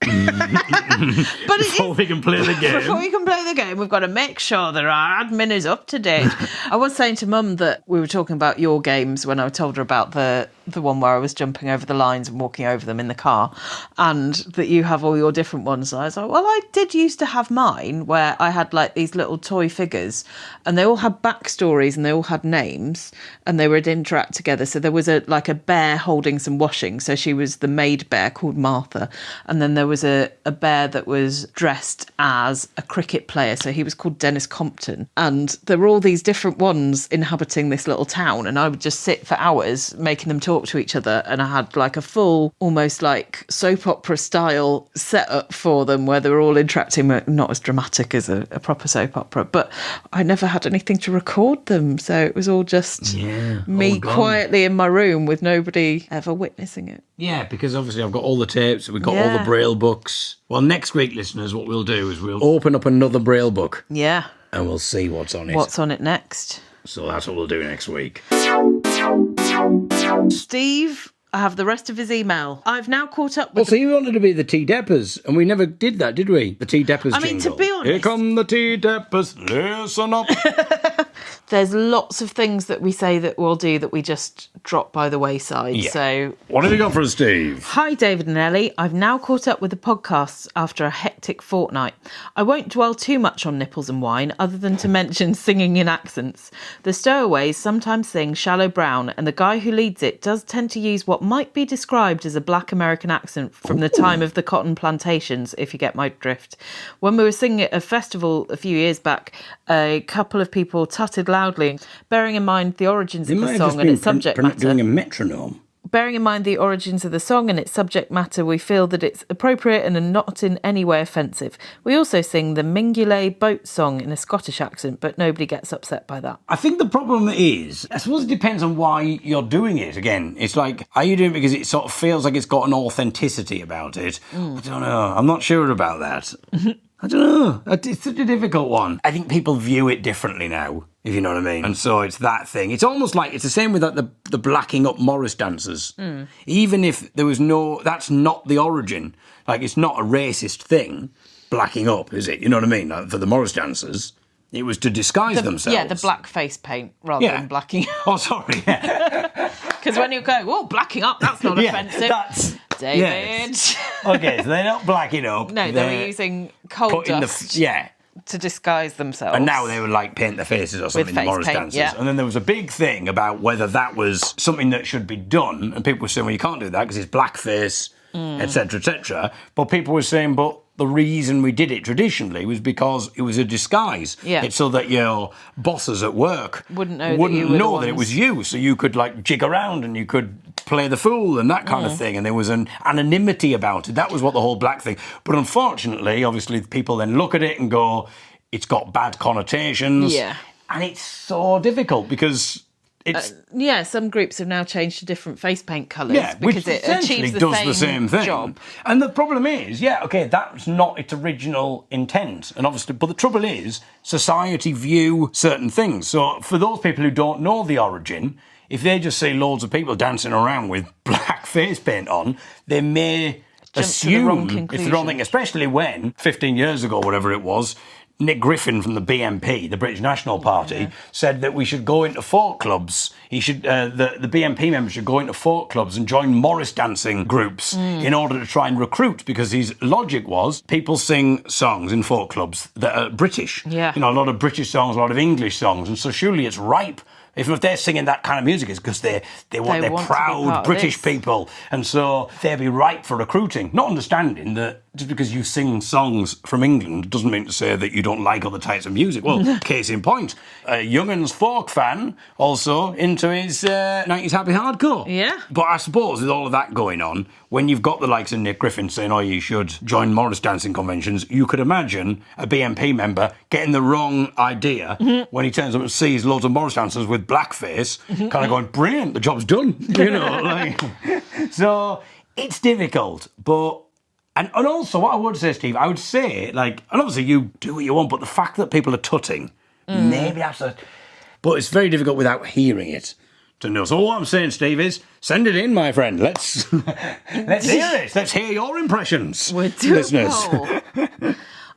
But Before we can play the game, we've got to make sure that our admin is up to date. I was saying to Mum that we were talking about your games when I told her about the one where I was jumping over the lines and walking over them in the car, and that you have all your different ones. And I was like, well, I did used to have mine where I had these little toy figures, and they all had backstories and they all had names, and they would interact together. So there was a bear holding some washing, so she was the maid bear called Martha, and then there was a bear that was dressed as a cricket player, so he was called Dennis Compton, and there were all these different ones inhabiting this little town, and I would just sit for hours making them talk to each other, and I had a full, almost soap opera style setup for them where they were all interacting, not as dramatic as a proper soap opera, but I never had anything to record them, so it was all just me quietly in my room with nobody ever witnessing it. Yeah, because obviously I've got all the tapes, we've got all the Braille books. Well, next week, listeners, what we'll do is we'll open up another Braille book. Yeah. And we'll see what's on it. What's on it next? So that's what we'll do next week. Steve, I have the rest of his email. I've now caught up with... So you wanted to be the T-Deppers, and we never did that, did we? The T-Deppers I mean, jingle. to be honest... Here come the T-Deppers, listen up. There's lots of things that we say that we'll do that we just drop by the wayside, so... What have you got for us, Steve? Hi, David and Ellie. I've now caught up with the podcasts after a hectic fortnight. I won't dwell too much on nipples and wine, other than to mention singing in accents. The Stowaways sometimes sing Shallow Brown, and the guy who leads it does tend to use what might be described as a black American accent from the time of the cotton plantations, if you get my drift. When we were singing at a festival a few years back, a couple of people tutted loudly, bearing in mind the origins of the song and its subject matter. Doing a metronome. Bearing in mind the origins of the song and its subject matter, we feel that it's appropriate and not in any way offensive. We also sing the Mingulay boat song in a Scottish accent, but nobody gets upset by that. I think the problem is, I suppose it depends on why you're doing it. Again, it's like, are you doing it because it sort of feels like it's got an authenticity about it? I don't know. I'm not sure about that. I don't know. It's such a difficult one. I think people view it differently now, if you know what I mean. And so it's that thing. It's almost like, it's the same with like the blacking up Morris dancers. Even if there was that's not the origin. Like, it's not a racist thing, blacking up, is it? You know what I mean? Like, for the Morris dancers, it was to disguise themselves. Yeah, the blackface paint rather than blacking up. Oh, sorry, yeah. Because when you go, oh, blacking up, that's not offensive. That's... David. Yes. Okay, so they're not blacking up. No, they were using coal dust to disguise themselves. And now they would like paint their faces or something, the Morris dancers. Yeah. And then there was a big thing about whether that was something that should be done. And people were saying, well, you can't do that because it's blackface, etc., etc. But people were saying, but the reason we did it traditionally was because it was a disguise. Yeah. It's so that your bosses at work wouldn't know that it was you. So you could like jig around and you could play the fool and that kind of thing. And there was an anonymity about it. That was what the whole black thing. But unfortunately, obviously, people then look at it and go, it's got bad connotations. Yeah. And it's so difficult because... some groups have now changed to different face paint colours which because it achieves the same thing. Job. And the problem is, that's not its original intent. And obviously, but the trouble is, society view certain things. So for those people who don't know the origin, if they just see loads of people dancing around with black face paint on, they may assume it's the wrong thing, especially when 15 years ago, whatever it was, Nick Griffin from the BNP, the British National Party, said that we should go into folk clubs. He should, the BNP members should go into folk clubs and join Morris dancing groups in order to try and recruit, because his logic was people sing songs in folk clubs that are British. Yeah. You know, a lot of British songs, a lot of English songs, and so surely it's ripe. If they're singing that kind of music, it's because they're proud British people. And so they'd be ripe for recruiting. Not understanding that just because you sing songs from England doesn't mean to say that you don't like other types of music. Well, case in point, a Young'uns folk fan, also into his 90s happy hardcore. Yeah. But I suppose with all of that going on, when you've got the likes of Nick Griffin saying, oh, you should join Morris dancing conventions, you could imagine a BNP member getting the wrong idea when he turns up and sees loads of Morris dancers with blackface, kind of going, brilliant, the job's done. You know, like, so it's difficult, but... And also, what I would say, Steve, I would say, like, and obviously you do what you want, but the fact that people are tutting, maybe that's a... But it's very difficult without hearing it to know. So what I'm saying, Steve, is send it in, my friend. Let's hear it. Let's hear your impressions, listeners.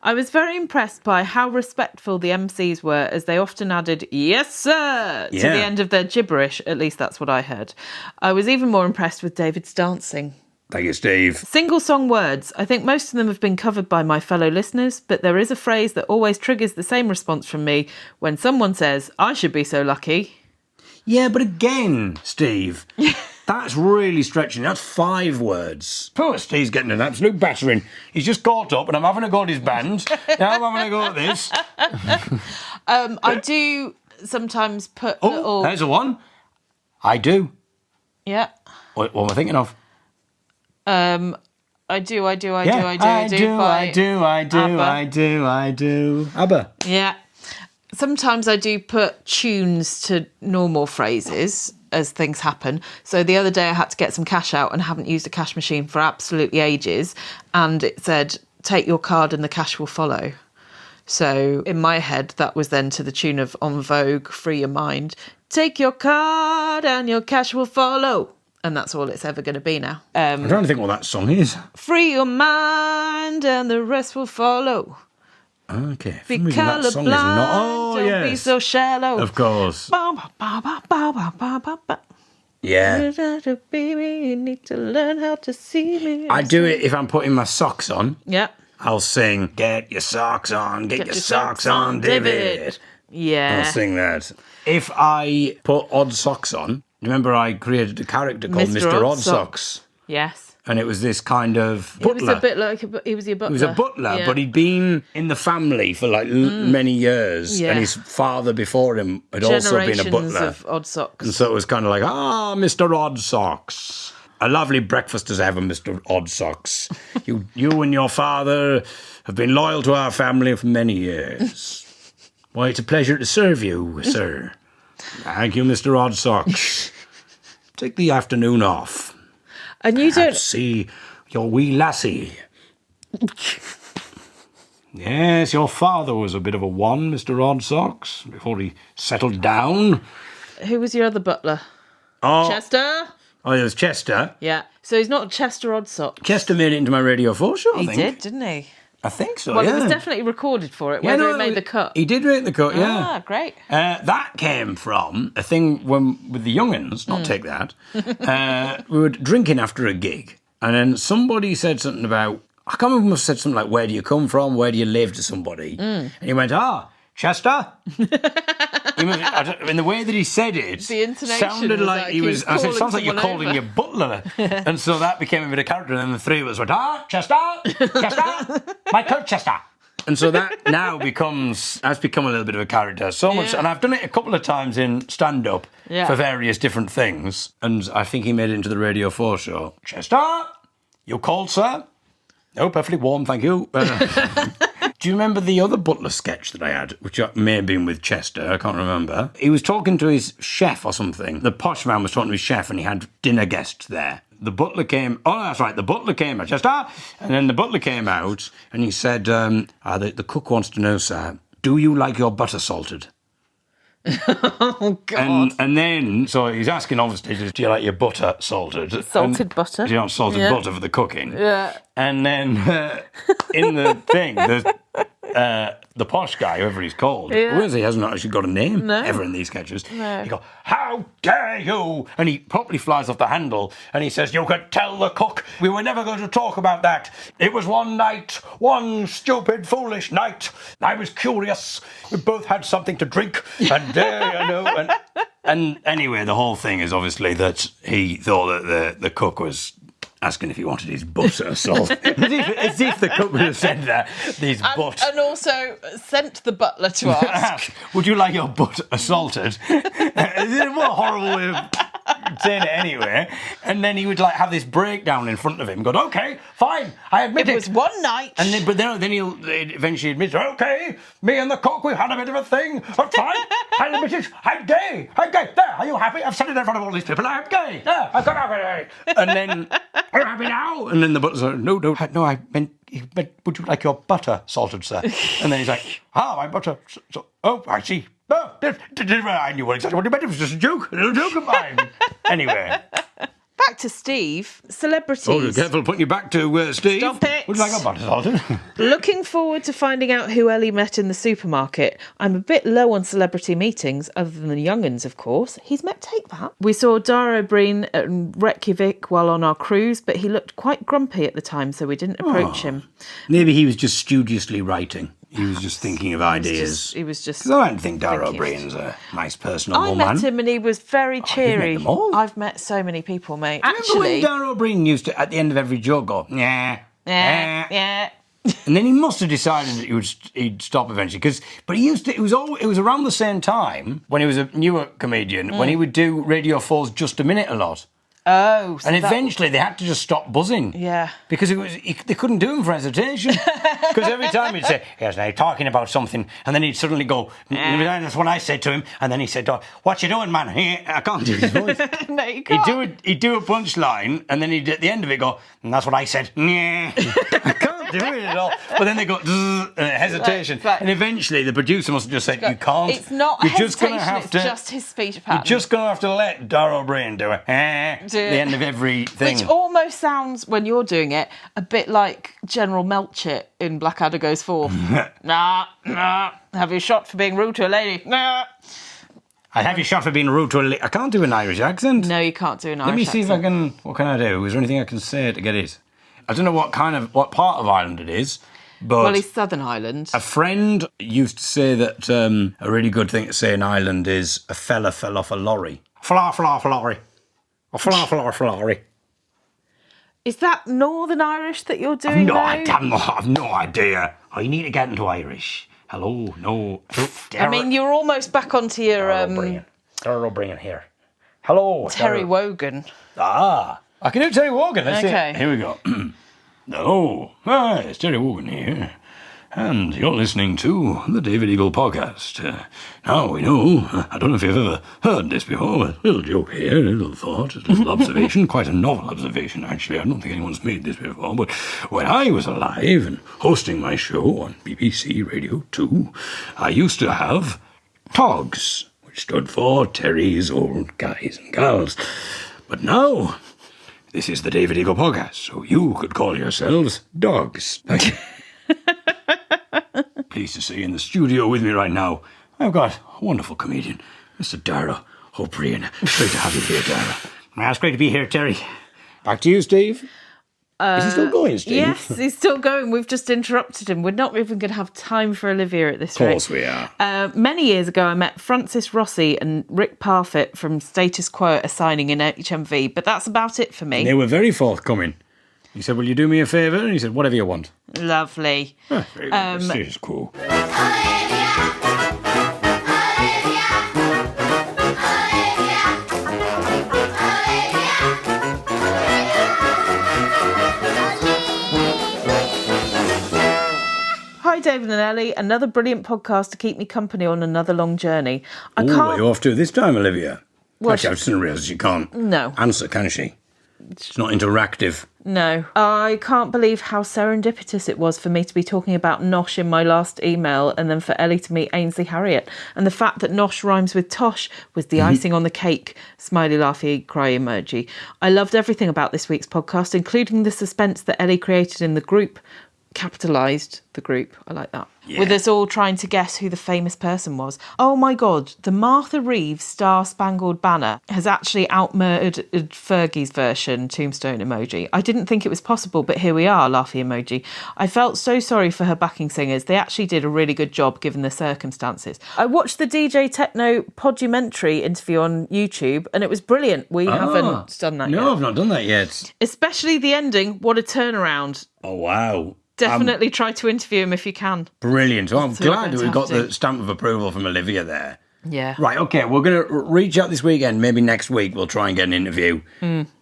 I was very impressed by how respectful the MCs were, as they often added, yes, sir, to the end of their gibberish. At least that's what I heard. I was even more impressed with David's dancing. Thank you, Steve. Single song words. I think most of them have been covered by my fellow listeners, but there is a phrase that always triggers the same response from me when someone says, I should be so lucky. Yeah, but again, Steve, that's really stretching. That's 5 words. Poor Steve's getting an absolute battering. He's just caught up, and I'm having a go at his band. Now I'm having a go at this. I do sometimes put little... there's a one. I do. Yeah. What am I thinking of? I do. ABBA. Yeah. Sometimes I do put tunes to normal phrases as things happen. So the other day I had to get some cash out and haven't used a cash machine for absolutely ages. And it said, take your card and the cash will follow. So in my head, that was then to the tune of En Vogue, Free Your Mind. Take your card and your cash will follow. And that's all it's ever going to be now. I'm trying to think what that song is. Free your mind and the rest will follow. Okay. Be That song is colourblind, not. Oh, don't yes. be so shallow. Of course. Ba, ba, ba, ba, ba, ba, ba, ba. Yeah. Baby, you need to learn how to see me. I do it if I'm putting my socks on. Yeah. I'll sing, get your socks on, get your socks on, David. Yeah. I'll sing that. If I put Oddsocks on, remember I created a character called Mr. Oddsocks. Yes. And it was this kind of butler. He was a bit like he was your butler. He was a butler, Yeah. but he'd been in the family for like many years. Yeah. And his father before him had also been a Generations butler. of Oddsocks. And so it was kind of like, Mr. Oddsocks. A lovely breakfast as ever, Mr. Oddsocks. You and your father have been loyal to our family for many years. Why, it's a pleasure to serve you, sir. Thank you, Mr. Oddsocks. Take the afternoon off. And you don't... See your wee lassie. Yes, your father was a bit of a one, Mr. Oddsocks, before he settled down. Who was your other butler? Oh, Chester? Oh, it was Chester. Yeah. So he's not Chester Oddsocks. Chester made it into my Radio 4 show, I He think. did, didn't he? I think so, Well, yeah. it was definitely recorded for it, whether it made the cut. He did make the cut, yeah. Ah, great. That came from a thing with the young'uns, not take that. We were drinking after a gig, and then somebody said something about, I can't remember, must have said something like, where do you come from, where do you live, to somebody. And he went, Chester? In the way that he said it, The intonation sounded was like he was. I said, it sounds like you're calling calling your butler. And so that became a bit of character. And then the three of us went, Chester, Chester, Michael Chester. And so that now has become a little bit of a character. So much, and I've done it a couple of times in stand-up for various different things. And I think he made it into the Radio 4 show. Chester, you called, sir? No, perfectly warm, thank you. Do you remember the other butler sketch that I had, which may have been with Chester? I can't remember. He was talking to his chef or something. The posh man was talking to his chef, and he had dinner guests there. The butler came. Oh, that's right. The butler came out, Chester, and then the butler came out, and he said, "The cook wants to know, sir, do you like your butter salted?" Oh, God. And then, so he's asking, obviously, do you like your butter salted? Salted butter. Do you want salted butter for the cooking? Yeah. And then in the thing, the posh guy, whoever he's called, he hasn't actually got a name ever in these sketches. No. He goes, how dare you? And he properly flies off the handle and he says, you could tell the cook we were never going to talk about that. It was one night, one stupid, foolish night. I was curious. We both had something to drink. And and anyway, the whole thing is obviously that he thought that the cook was asking if he wanted his butter salted. as if the cook would have said that. These butter. And also sent the butler to ask. Would you like your butter salted? Is it a more horrible way of saying it anyway? And then he would have this breakdown in front of him, going, okay, fine, I admit it. It was one night. And then he'll eventually admit, okay, me and the cook, we had a bit of a thing. But fine, I admit it, I'm gay. There, are you happy? I've said it in front of all these people, I'm gay. There, I've got it. And then, are you happy now? And then the butler's like, no, I meant, would you like your butter salted, sir? And then he's like, my butter, oh, I see. No, I knew exactly what you meant. It was just a little joke of mine. Anyway. Back to Steve. Celebrities. Oh, careful putting you back to Steve. Stop it. Would you like a butter salted? Looking forward to finding out who Ellie met in the supermarket. I'm a bit low on celebrity meetings, other than the young'uns, of course. He's met Take That. We saw Dara Briain at Reykjavik while on our cruise, but he looked quite grumpy at the time, so we didn't approach him. Maybe he was just studiously writing. He was just thinking of ideas. He was just. Because I don't think Dara Briain's a nice personal I woman. met him and he was very cheery. You've met them all? I've met so many people, mate. Remember when Dara Briain used to, at the end of every joke, go, yeah. Yeah. And then he must have decided that he'd stop eventually. But he used to. It was around the same time when he was a newer comedian when he would do Radio 4's Just a Minute a lot. Oh, so and eventually they had to just stop buzzing. Yeah. Because they couldn't do him for hesitation. Because every time he'd say, yes, now you're talking about something, and then he'd suddenly go, that's what I said to him, and then he said, what you doing, man? I can't do his voice. No, you can't. He'd do a punchline, and then he'd at the end of it go, that's what I said. I can't not doing it at all. But then they got hesitation. Right. And eventually the producer must have just said, you can't. It's not You're hesitation, just gonna have it's to, just his speech pattern. You're just going to have to let Dara or Briain do it. At the end of every thing. Which almost sounds, when you're doing it, a bit like General Melchett in Blackadder Goes Forth. Nah. Have you shot for being rude to a lady? Nah. I have you shot for being rude to a lady. I can't do an Irish accent. No, you can't do an Irish Let me see if I accent. can. What can I do? Is there anything I can say to get it? I don't know what part of Ireland it is, but Well, it's Southern Ireland. a friend used to say that a really good thing to say in Ireland is a fella fell off a lorry. Fla lorry. A fla lorry. Is that Northern Irish that you're doing now? I've no idea. I need to get into Irish. Hello, no. I mean, you're almost back onto your Dara Briain here. Hello, Terry Dara. Wogan. I can do Terry Wogan. Let's Okay. see. Here we go. Hello, hi, it's Terry Wogan here. And you're listening to the David Eagle podcast. Now we know, I don't know if you've ever heard this before, but a little joke here, a little thought, a little observation, quite a novel observation actually. I don't think anyone's made this before, but when I was alive and hosting my show on BBC Radio 2, I used to have TOGs, which stood for Terry's Old Guys and Gals. But now, this is the David Eagle podcast, so you could call yourselves dogs. Thank you. Pleased to see in the studio with me right now, I've got a wonderful comedian, Mr. Dara O'Brien. Great to have you here, Dara. It's great to be here, Terry. Back to you, Steve. Is he still going, Steve? Yes, he's still going. We've just interrupted him. We're not even going to have time for Olivia at this rate. Of course we are. Many years ago, I met Francis Rossi and Rick Parfitt from Status Quo at a signing in HMV, but that's about it for me. They were very forthcoming. He said, will you do me a favour? And he said, whatever you want. Lovely. Very good. This is cool. Hi, David and Ellie. Another brilliant podcast to keep me company on another long journey. What are you off to this time, Olivia? Well, Actually, I just didn't realise she can't answer, can she? It's not interactive. No. I can't believe how serendipitous it was for me to be talking about Nosh in my last email and then for Ellie to meet Ainsley Harriott. And the fact that Nosh rhymes with Tosh was the icing on the cake. Smiley, laughy, cry emoji. I loved everything about this week's podcast, including the suspense that Ellie created in the group. Capitalised the group. I like that. Yeah. With us all trying to guess who the famous person was. Oh my God, the Martha Reeves Star Spangled Banner has actually outmurdered Fergie's version, tombstone emoji. I didn't think it was possible, but here we are, laughy emoji. I felt so sorry for her backing singers. They actually did a really good job given the circumstances. I watched the DJ Techno Podumentary interview on YouTube and it was brilliant. We haven't done that yet. No, I've not done that yet. Especially the ending. What a turnaround. Oh, wow. Definitely try to interview him if you can. Brilliant. Well, I'm So glad that we got fantastic. the stamp of approval from Olivia there. Yeah. Right, okay, we're going to reach out this weekend. Maybe next week we'll try and get an interview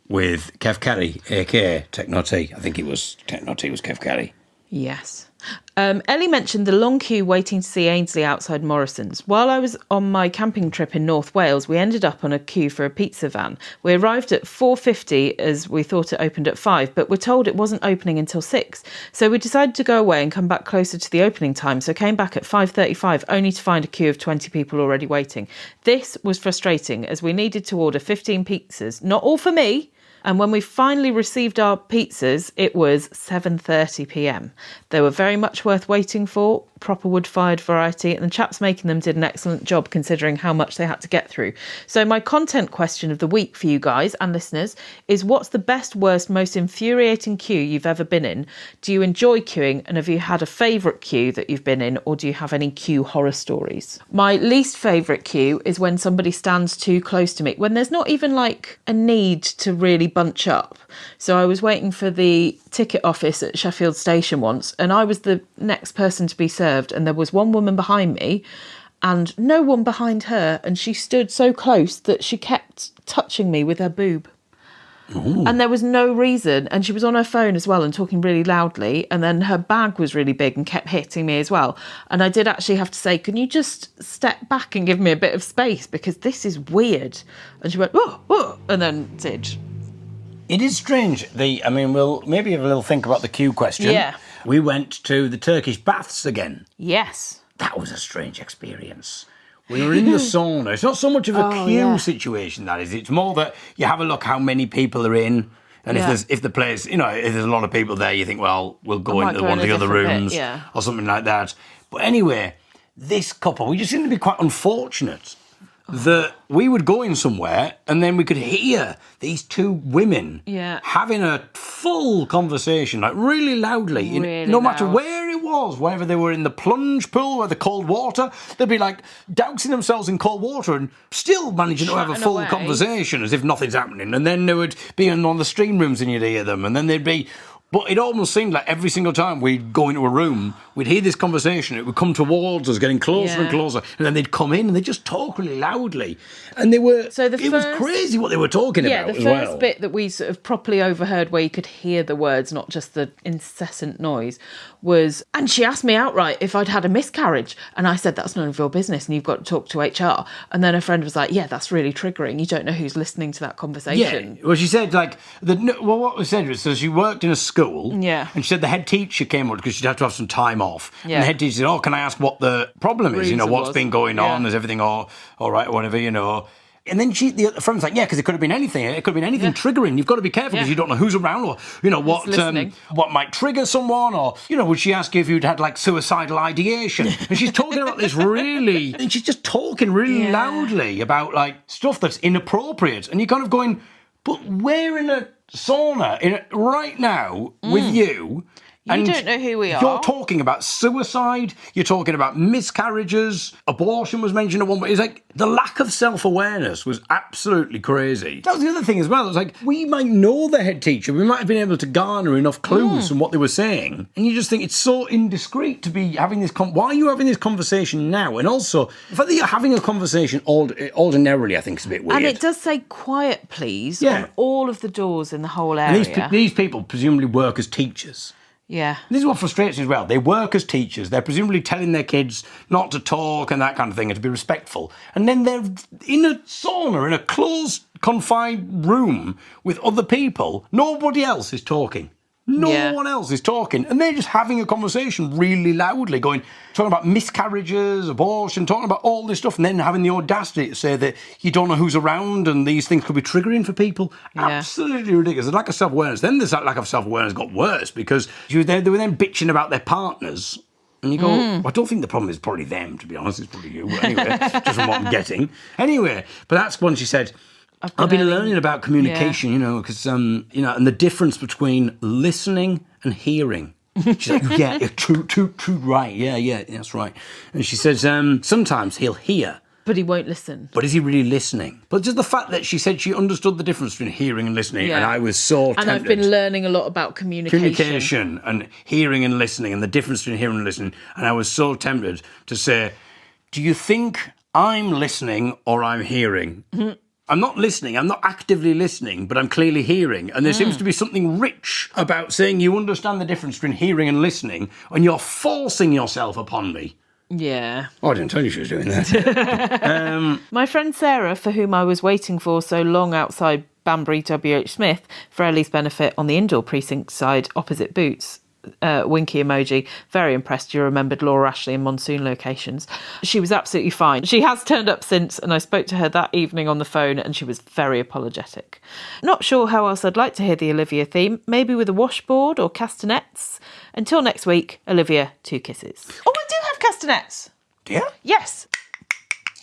with Kev Carey, a.k.a. Technotti. I think it was Technotti was Kev Carey. Yes. Ellie mentioned the long queue waiting to see Ainsley outside Morrison's. While I was on my camping trip in North Wales, we ended up on a queue for a pizza van. We arrived at 4:50 as we thought it opened at 5, but we're told it wasn't opening until 6. So we decided to go away and come back closer to the opening time, so came back at 5:35, only to find a queue of 20 people already waiting. This was frustrating as we needed to order 15 pizzas, not all for me. And when we finally received our pizzas, it was 7:30 p.m. They were very much worth waiting for, proper wood-fired variety, and the chaps making them did an excellent job considering how much they had to get through. So my content question of the week for you guys and listeners is, what's the best, worst, most infuriating queue you've ever been in? Do you enjoy queuing, and have you had a favourite queue that you've been in, or do you have any queue horror stories? My least favourite queue is when somebody stands too close to me, when there's not even like a need to really bunch up. So I was waiting for the ticket office at Sheffield Station once, and I was the next person to be served, and there was one woman behind me and no one behind her, and she stood so close that she kept touching me with her boob. Ooh. And there was no reason, and she was on her phone as well and talking really loudly, and then her bag was really big and kept hitting me as well. And I did actually have to say, can you just step back and give me a bit of space, because this is weird. And she went, whoa, whoa, and then did. It is strange. We'll maybe have a little think about the queue question. Yeah. we went to the Turkish baths again. Yes. That was a strange experience. We were in the sauna. It's not so much of a queue situation, that is. It's more that you have a look how many people are in. And if the place, if there's a lot of people there, you think, well, we'll go into one of the other rooms or something like that. But anyway, this couple, we just seemed to be quite unfortunate that we would go in somewhere and then we could hear these two women having a full conversation, like really loudly, no matter where it was, whether they were in the plunge pool or the cold water, they'd be like dousing themselves in cold water and still managing to have a full conversation as if nothing's happening. And then they would be in one of the stream rooms and you'd hear them, and then they'd be... But it almost seemed like every single time we'd go into a room, we'd hear this conversation, it would come towards us, getting closer and closer, and then they'd come in and they'd just talk really loudly. And they were... it was crazy what they were talking about as well. Yeah, the first bit that we sort of properly overheard where you could hear the words, not just the incessant noise, was... And she asked me outright if I'd had a miscarriage. And I said, that's none of your business and you've got to talk to HR. And then her friend was like, yeah, that's really triggering. You don't know who's listening to that conversation. Yeah, well, she said, like... what was said was, so she worked in a school. Yeah. And she said the head teacher came up because she'd have to have some time off. Yeah. And the head teacher said, can I ask what the problem is? What's been going on? Is everything all right or whatever, And then the friend was like, yeah, because it could have been anything. It could have been anything triggering. You've got to be careful because you don't know who's around or, what might trigger someone or, would she ask you if you'd had like suicidal ideation? And she's talking about this really, and she's just talking really loudly about like stuff that's inappropriate. And you're kind of going, but we're in a sauna right now with you. You don't know who we are. You're talking about suicide. You're talking about miscarriages. Abortion was mentioned at one point. It's like the lack of self-awareness was absolutely crazy. That was the other thing as well. It was like, we might know the head teacher. We might have been able to garner enough clues from what they were saying. And you just think it's so indiscreet to be having this... Why are you having this conversation now? And also, the fact that you're having a conversation ordinarily, I think, is a bit weird. And it does say quiet, please, on all of the doors in the whole area. And these people presumably work as teachers. Yeah. This is what frustrates me as well. They work as teachers. They're presumably telling their kids not to talk and that kind of thing and to be respectful. And then they're in a sauna, in a closed, confined room with other people. Nobody else is talking. No one else is talking. And they're just having a conversation really loudly, talking about miscarriages, abortion, talking about all this stuff, and then having the audacity to say that you don't know who's around and these things could be triggering for people. Yeah. Absolutely ridiculous. The lack of self-awareness. Then this lack of self-awareness got worse because they were then bitching about their partners. And you go, I don't think the problem is probably them, to be honest. It's probably you. But anyway, just from what I'm getting. Anyway, but that's when she said... I've been learning about communication, because, and the difference between listening and hearing. She's like, yeah, true, right, yeah, that's right. And she says, sometimes he'll hear. But he won't listen. But is he really listening? But just the fact that she said she understood the difference between hearing and listening, and I was so tempted. And I've been learning a lot about communication and hearing and listening and the difference between hearing and listening, and I was so tempted to say, do you think I'm listening or I'm hearing? Mm-hmm. I'm not listening, I'm not actively listening, but I'm clearly hearing. And there seems to be something rich about saying you understand the difference between hearing and listening, and you're forcing yourself upon me. Yeah. Oh, I didn't tell you she was doing that. My friend Sarah, for whom I was waiting for so long outside Banbury WH Smith, for Ellie's benefit on the indoor precinct side opposite Boots, winky emoji, very impressed you remembered Laura Ashley and Monsoon locations. She was absolutely fine. She has turned up since, and I spoke to her that evening on the phone and she was very apologetic. Not sure how else I'd like to hear the Olivia theme, maybe with a washboard or castanets. Until next week, Olivia, 2 kisses. Oh, I do have castanets! Do you? Yes.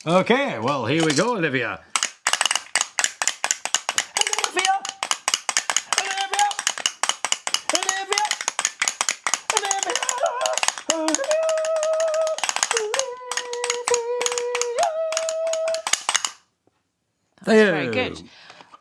Okay, well, here we go, Olivia. That's very good.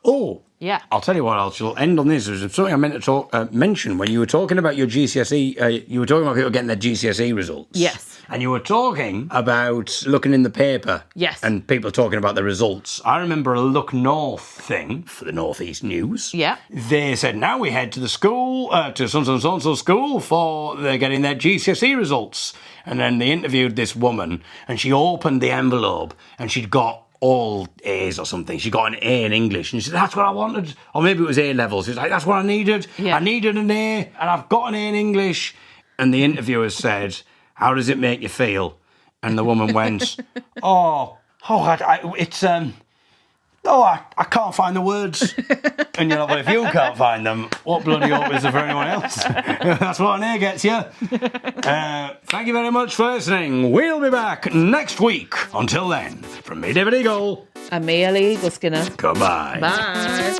Oh, yeah. I'll tell you what, I shall end on this. There's something I meant to mention when you were talking about your GCSE, you were talking about people getting their GCSE results. Yes. And you were talking about looking in the paper. Yes. And people talking about the results. I remember a Look North thing for the North East News. Yeah. They said, now we head to the school, to so-and-so school for they're getting their GCSE results. And then they interviewed this woman, and she opened the envelope, and she'd got all A's or something. She got an A in English, and she said, that's what I wanted. Or maybe it was A levels. She was like, that's what I needed. Yeah. I needed an A, and I've got an A in English. And the interviewer said, "How does it make you feel?" And the woman went, I can't find the words. And you're like, well, if you can't find them, what bloody hope is there for anyone else? That's what an ear gets you. Thank you very much for listening. We'll be back next week. Until then, from me, David Eagle. And me, Ellie Eagle Skinner. Goodbye. Bye.